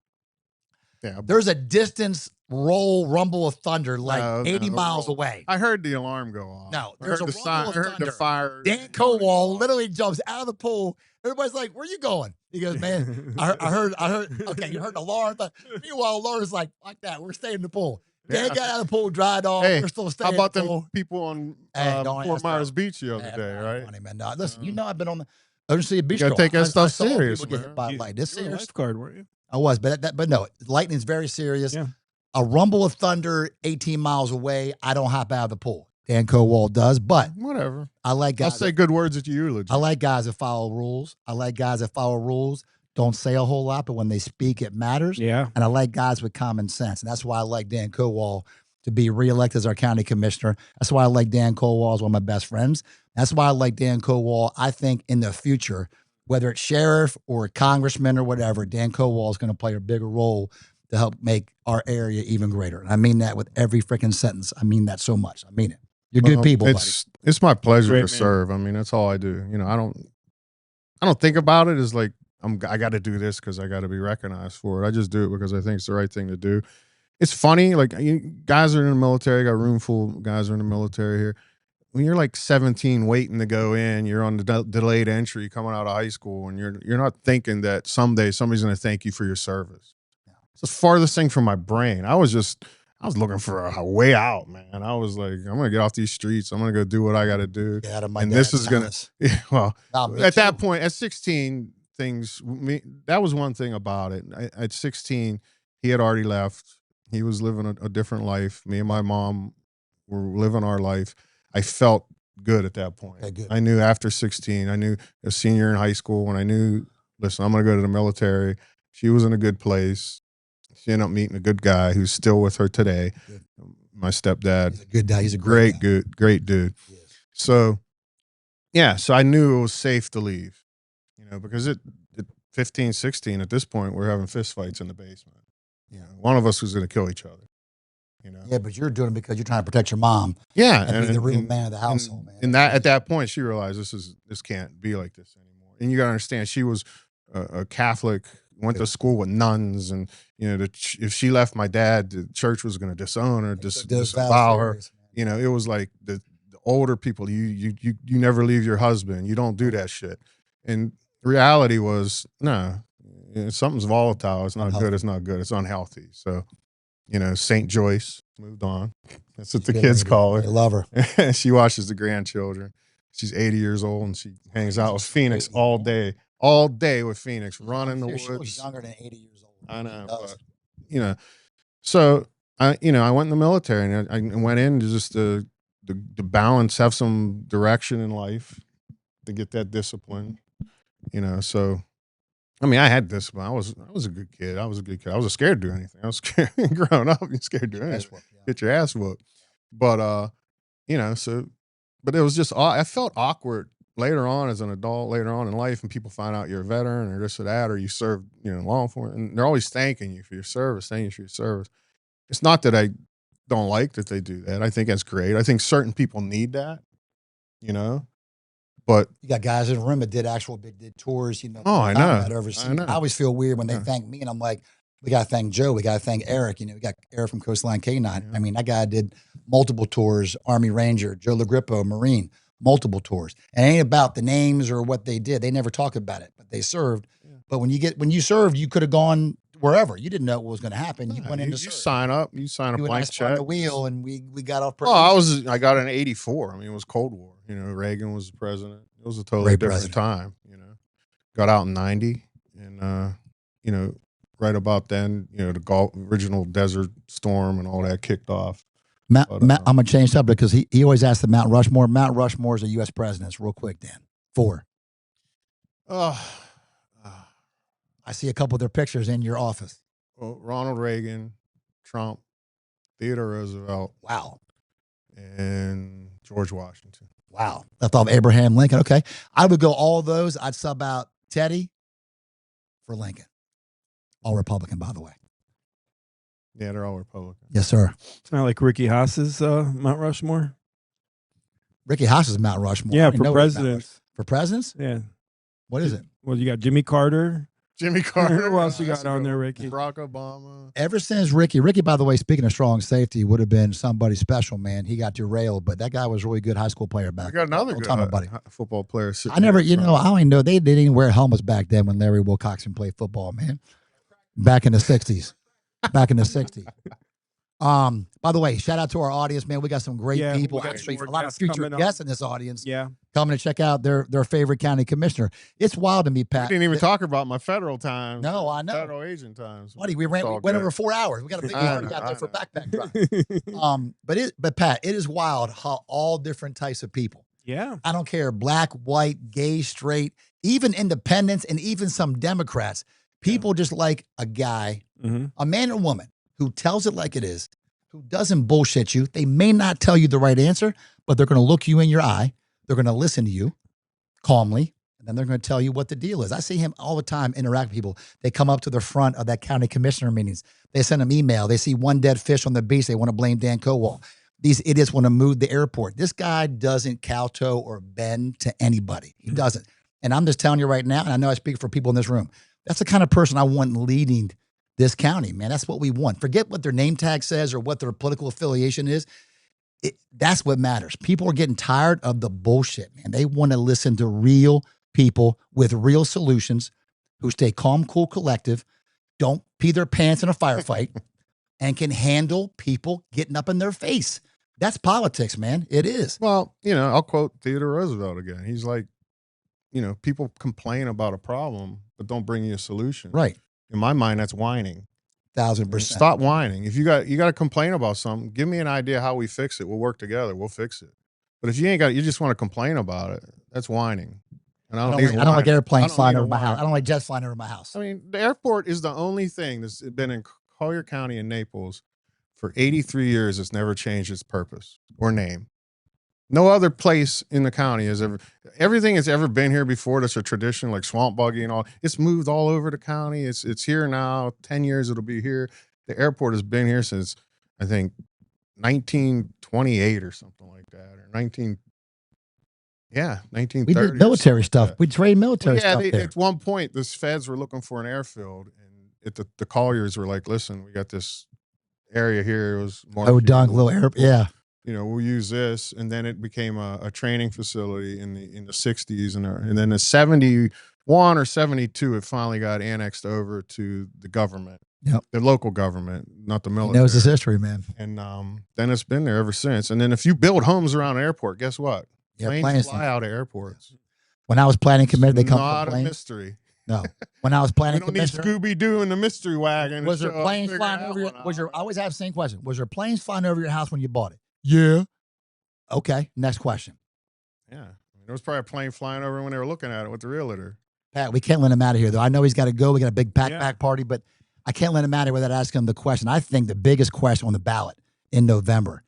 Yeah, There's a distance rumble of thunder like 80 miles away. I heard the alarm go off. No, I there's heard a the sign. I rumble of heard the thunder. fire. Dan Kowal literally jumps out of the pool. Everybody's like, "Where you going?" He goes, "Man, I heard. Okay, you heard the alarm." But meanwhile, Lauren's like that. We're staying in the pool. They got out of the pool, dried off. Hey, We're still how staying. about them people on don't Fort ask Myers that. Beach the other day, right? Funny, man. No, listen, you know I've been on the Ocean City Beach. You gotta take that stuff I saw serious, people get man. hit by lightning. This You were a serious. lifeguard, weren't you? I was, but no, lightning's very serious. Yeah. A rumble of thunder 18 miles away, I don't hop out of the pool. Dan Kowal does, but Whatever. I like guys. I'll say good words at your eulogy. I like guys that follow rules. I like guys that follow rules. Don't say a whole lot, but when they speak, it matters. Yeah. And I like guys with common sense. And that's why I like Dan Kowal to be reelected as our county commissioner. That's why I like Dan Kowal as one of my best friends. That's why I like Dan Kowal. I think in the future, whether it's sheriff or a congressman or whatever, Dan Kowal is going to play a bigger role to help make our area even greater. And I mean that with every freaking sentence. I mean that so much. I mean it. You're good people, buddy. It's my pleasure Great, to man. serve. I mean, that's all I do. You know, I don't think about it as like I got to do this because I got to be recognized for it. I just do it because I think it's the right thing to do. It's funny, like guys are in the military. I got a room full of guys are in the military here. When you're like 17 waiting to go in, you're on the delayed entry coming out of high school, and you're not thinking that someday somebody's going to thank you for your service. It's the farthest thing from my brain. I was looking for a way out, man. I was like, I'm going to get off these streets. I'm going to go do what I got to do. Get out of my and this is going house. to, well, Me at too. that point, at 16, that was one thing about it. At 16, he had already left. He was living a different life. Me and my mom were living our life. I felt good at that point. Okay, good. I knew after 16, I knew a senior in high school when I knew, listen, I'm going to go to the military. She was in a good place. She ended up meeting a good guy who's still with her today. Good. My stepdad. He's a good guy. He's a great guy. great dude. He is. So, yeah, so I knew it was safe to leave, you know, because at 15, 16, at this point, we're having fist fights in the basement. You know, one of us was going to kill each other, you know. Yeah, but you're doing it because you're trying to protect your mom. Yeah. And be the real man of the household, man. And that at that point, she realized this can't be like this anymore. And you got to understand, she was a Catholic, went to school with nuns, and you know, if she left my dad, the church was going to disown her, disavow her. You know, it was like the older people. You never leave your husband. You don't do that shit. And reality was, no, something's volatile. It's not good. It's not good. It's unhealthy. So, you know, St. Joyce moved on. That's what the kids call her. I love her. She watches the grandchildren. She's 80 years old, and she hangs out with Phoenix all day with Phoenix, running the woods. She was younger than 80 years old. I know, but, you know, so I went in the military, and I went in just to balance, have some direction in life, to get that discipline, you know. So, I mean, I had discipline. I was a good kid. I was scared to do anything. I was scared growing up. You're scared to do anything. Get your ass whooped. But you know, so, but it was just, I felt awkward later on as an adult, later on in life, and people find out you're a veteran or this or that, or you served, you know, law enforcement, and they're always thanking you for your service, thanking you for your service. It's not that I don't like that they do that. I think that's great. I think certain people need that, you know. But you got guys in the room that did tours, you know. Oh, I know. Overseas. I know. I always feel weird when they thank me, and I'm like, we got to thank Joe. We got to thank Eric. You know, we got Eric from Coastline K9. Yeah. I mean, that guy did multiple tours, Army Ranger, Joe LaGrippo, Marine, multiple tours. And it ain't about the names or what they did. They never talk about it, but they served. Yeah. But when you served, you could have gone wherever. You didn't know what was going to happen. You went into service. You sign a blank check. On the wheel, and we got off. I got an 84. I mean, it was Cold War. You know, Reagan was the president. It was a totally different time. You know, got out in 90, and you know, right about then, you know, the original Desert Storm and all that kicked off. I'm gonna change subject because he always asks the Mount Rushmore. Mount Rushmore is a U.S. presidents. Real quick, Dan. 4. I see a couple of their pictures in your office. Well, Ronald Reagan, Trump, Theodore Roosevelt. Wow. And George Washington. Wow. I thought of Abraham Lincoln. Okay. I would go all those. I'd sub out Teddy for Lincoln. All Republican, by the way. Yeah, they're all Republican. Yes, sir. It's not like Ricky Haas's Mount Rushmore. Ricky Haas is Mount Rushmore. Yeah, for presidents. For presidents? Yeah. What is it? Well, you got Jimmy Carter. Who else you got on there, Ricky? Barack Obama. Ever since Ricky, by the way, speaking of strong safety, would have been somebody special, man. He got derailed, but that guy was a really good high school player back. I got another good football player. I don't even know. They didn't even wear helmets back then when Larry Wilcoxon played football, man. Back in the 60s. By the way, shout out to our audience, man. We got some great people. we got Actually, more a lot of guests future coming up. guests in this audience Yeah. coming to check out their favorite county commissioner. It's wild to me, We Pat. didn't even talk about my federal times. No, I know. Federal agent times. Buddy, we went over 4 hours. We got a big party out there for backpack drive. But Pat, it is wild how all different types of people. Yeah. I don't care, black, white, gay, straight, even independents, and even some Democrats. People just like a guy, a man or woman who tells it like it is, who doesn't bullshit you. They may not tell you the right answer, but they're going to look you in your eye. They're going to listen to you calmly, and then they're going to tell you what the deal is. I see him all the time interact with people. They come up to the front of that county commissioner meetings. They send them email. They see one dead fish on the beach. They want to blame Dan Kowal. These idiots want to move the airport. This guy doesn't kowtow or bend to anybody. He doesn't. And I'm just telling you right now, and I know I speak for people in this room, that's the kind of person I want leading this county, man. That's what we want. Forget what their name tag says or what their political affiliation is. That's what matters. People are getting tired of the bullshit, man. They want to listen to real people with real solutions who stay calm, cool, collective, don't pee their pants in a firefight, and can handle people getting up in their face. That's politics, man. It is. Well, I'll quote Theodore Roosevelt again. He's like, people complain about a problem, but don't bring you a solution. Right. In my mind, that's whining. 1000%. Stop whining. If you got to complain about something, give me an idea how we fix it. We'll work together. We'll fix it. But if you just want to complain about it, that's whining. And I don't like airplanes flying over my house. I don't like jets flying over my house. I mean, the airport is the only thing that's been in Collier County and Naples for 83 years that's never changed its purpose or name. No other place in the county has everything that's ever been here before that's a tradition, like Swamp Buggy and all, it's moved all over the county. It's here now. 10 years it'll be here. The airport has been here since, I think, 1928 or something like that, or 1930. We did military stuff. We trained military stuff there. At one point, the feds were looking for an airfield, and the Colliers were like, listen, we got this area here. It was more little airport. Yeah. We'll use this, and then it became a training facility in the 60s, and then in 71 or 72, it finally got annexed over to the government, the local government, not the military. He knows his history, man. And then it's been there ever since. And then if you build homes around an airport, guess what? Planes fly out of airports. When I was planning committee, they come not from a planes. Mystery. No. When I was planning we don't need Scooby-Doo in the mystery wagon. Was there planes flying over your? I always have the same question. Was there planes flying over your house when you bought it? Yeah. Okay. Next question. Yeah. There was probably a plane flying over when they were looking at it with the realtor. Pat, we can't let him out of here, though. I know he's got to go. We got a big backpack party, but I can't let him out of here without asking him the question. I think the biggest question on the ballot in November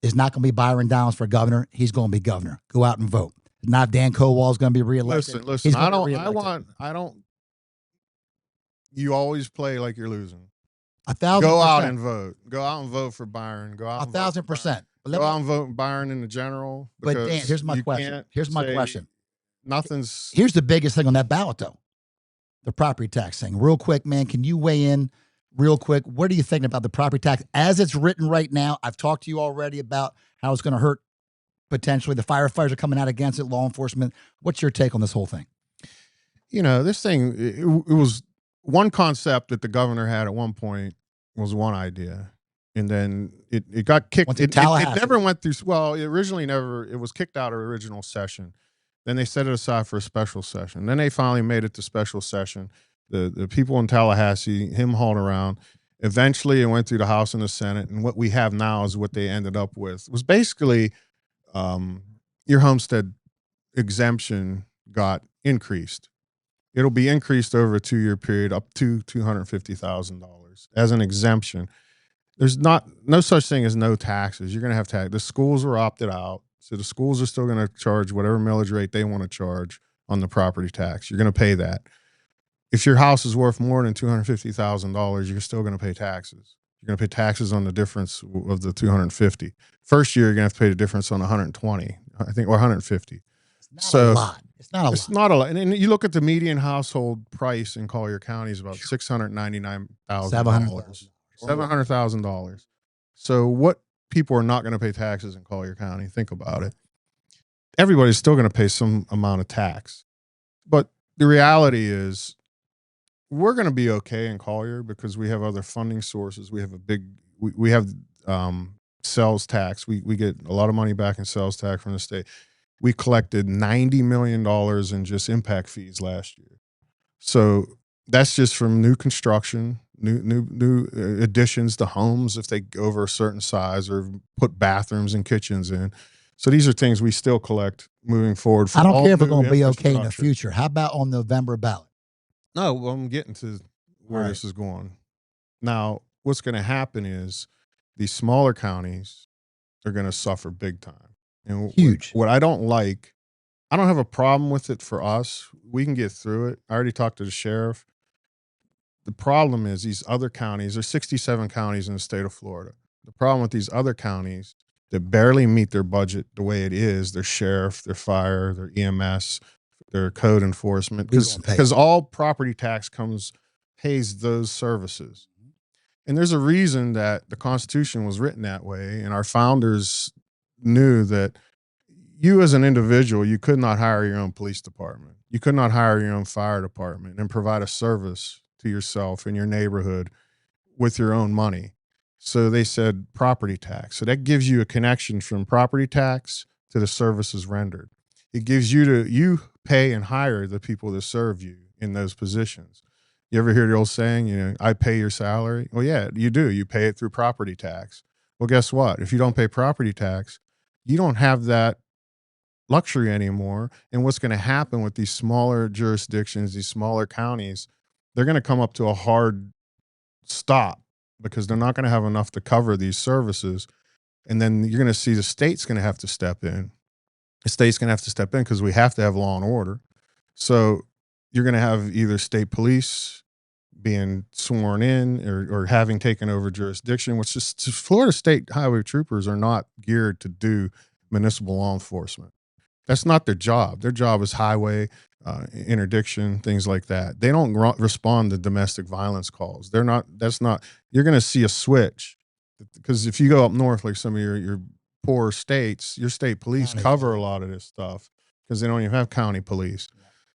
is not going to be Byron Downs for governor. He's going to be governor. Go out and vote. Not Dan Kowal is going to be reelected. Listen. You always play like you're losing. 1,000%. Go out and vote. Go out and vote for Byron. Go out. 1,000%. Go out and vote Byron in the general. But Dan, here's my question. Here's the biggest thing on that ballot, though. The property tax thing. Real quick, man, can you weigh in real quick? What are you thinking about the property tax as it's written right now? I've talked to you already about how it's going to hurt potentially. The firefighters are coming out against it, law enforcement. What's your take on this whole thing? This thing, it was one concept that the governor had at one point was one idea. And then it got kicked. It never went through. Well, it was kicked out of original session. Then they set it aside for a special session. Then they finally made it to special session. The people in Tallahassee, him hauled around. Eventually, it went through the House and the Senate. And what we have now is what they ended up with. It was basically your homestead exemption got increased. It'll be increased over a 2-year period up to $250,000 as an exemption. There's no such thing as no taxes. You're going to have tax. The schools are opted out. So the schools are still going to charge whatever millage rate they want to charge on the property tax. You're going to pay that. If your house is worth more than $250,000, you're still going to pay taxes. You're going to pay taxes on the difference of the 250. First year, you're going to have to pay the difference on 120, I think, or 150. It's not a lot. It's not a lot. And you look at the median household price in Collier County is about $699,000. $700,000. So what people are not going to pay taxes in Collier County? Think about it. Everybody's still going to pay some amount of tax. But the reality is we're going to be okay in Collier because we have other funding sources. We have a big we have sales tax. We get a lot of money back in sales tax from the state. We collected $90 million in just impact fees last year. So that's just from new construction, new additions to homes if they go over a certain size or put bathrooms and kitchens in. So these are things we still collect moving forward. I don't care if we're going to be okay in the future. How about on November ballot? No, well, I'm getting to where this is going. Now, what's going to happen is these smaller counties are going to suffer big time. And huge. What I don't like, I don't have a problem with it for us. We can get through it. I already talked to the sheriff. The problem is these other counties, there's 67 counties in the state of Florida. The problem with these other counties that barely meet their budget the way it is, their sheriff, their fire, their EMS, their code enforcement, because all property tax pays those services. And there's a reason that the Constitution was written that way, and our founders knew that you as an individual, you could not hire your own police department. You could not hire your own fire department and provide a service to yourself in your neighborhood with your own money. So they said property tax. So that gives you a connection from property tax to the services rendered. It gives you pay and hire the people that serve you in those positions. You ever hear the old saying, I pay your salary? Well, yeah, you do. You pay it through property tax. Well, guess what? If you don't pay property tax, you don't have that luxury anymore. And what's going to happen with these smaller jurisdictions, these smaller counties, they're going to come up to a hard stop because they're not going to have enough to cover these services. And then you're going to see the state's going to have to step in. The state's going to have to step in because we have to have law and order. So you're going to have either state police being sworn in or having taken over jurisdiction, which is Florida state highway troopers are not geared to do municipal law enforcement. That's not their job. Their job is highway, interdiction, things like that. They don't respond to domestic violence calls. You're going to see a switch because if you go up north, like some of your poor states, your state police cover a lot of this stuff because they don't even have county police.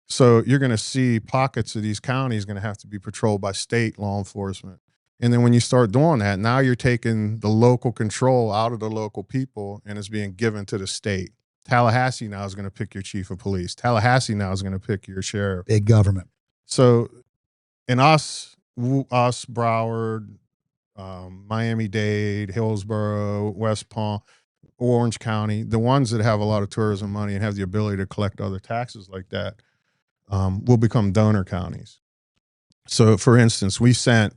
So you're going to see pockets of these counties going to have to be patrolled by state law enforcement. And then when you start doing that, now you're taking the local control out of the local people and it's being given to the state. Tallahassee now is going to pick your chief of police. Tallahassee now is going to pick your sheriff. Big government. So in us, Broward, Miami-Dade, Hillsborough, West Palm, Orange County, the ones that have a lot of tourism money and have the ability to collect other taxes like that, will become donor counties. So, for instance, we sent,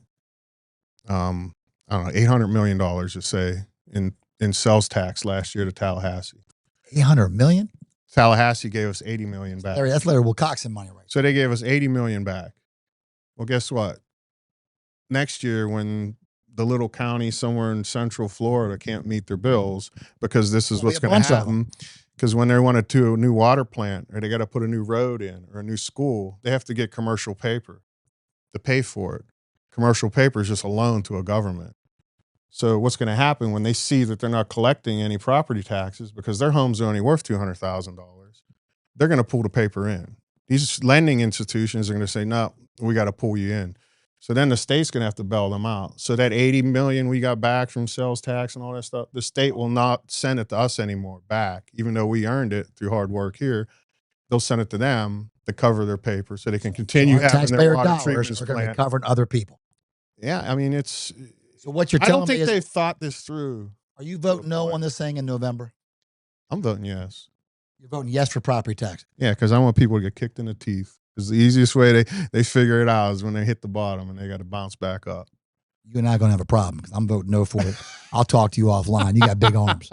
$800 million, to say, in sales tax last year to Tallahassee. $800 million? Tallahassee gave us $80 million back. That's Larry Wilcoxon money, right? So they gave us $80 million back. Well, guess what? Next year, when the little county somewhere in central Florida can't meet their bills, because this is what's going to happen. Because when they want to do a new water plant or they got to put a new road in or a new school, they have to get commercial paper to pay for it. Commercial paper is just a loan to a government. So what's going to happen when they see that they're not collecting any property taxes because their homes are only worth $200,000, they're going to pull the paper in. These lending institutions are going to say, no, we got to pull you in. So then the state's going to have to bail them out. So that $80 million we got back from sales tax and all that stuff, the state will not send it to us anymore back, even though we earned it through hard work here. They'll send it to them to cover their paper so they can continue having their water treatment are going to be covering other people. Yeah, I mean, it's... So what you're telling me is... I don't think they've thought this through. Are you voting no on this thing in November? I'm voting yes. You're voting yes for property tax? Yeah, because I want people to get kicked in the teeth. Because the easiest way they figure it out is when they hit the bottom and they got to bounce back up. You and I are going to have a problem because I'm voting no for it. I'll talk to you offline. You got big arms.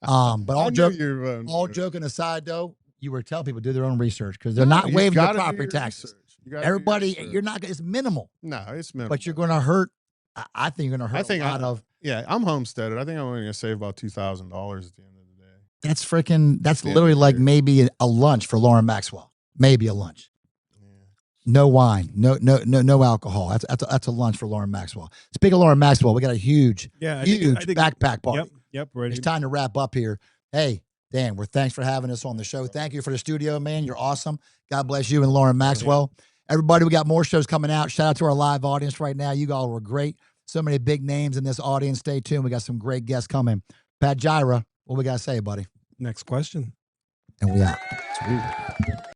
But all joking aside, though, you were telling people to do their own research because they're not waiving the property taxes. Everybody, you're not. It's minimal. No, it's minimal. But you're going to hurt. I think you're going to hurt a lot of. Yeah, I'm homesteaded. I think I'm only going to save about $2,000 at the end of the day. That's freaking. That's literally like maybe a lunch for Lauren Maxwell. Maybe a lunch. No wine, no alcohol. That's a lunch for Lauren Maxwell. Speaking of Lauren Maxwell, we got a huge backpack party. Yep, ready. It's time to wrap up here. Hey, Dan, thanks for having us on the show. Thank you for the studio, man. You're awesome. God bless you and Lauren Maxwell. Everybody, we got more shows coming out. Shout out to our live audience right now. You all were great. So many big names in this audience. Stay tuned. We got some great guests coming. Pat Jira, what we got to say, buddy? Next question. And we out. Sweet.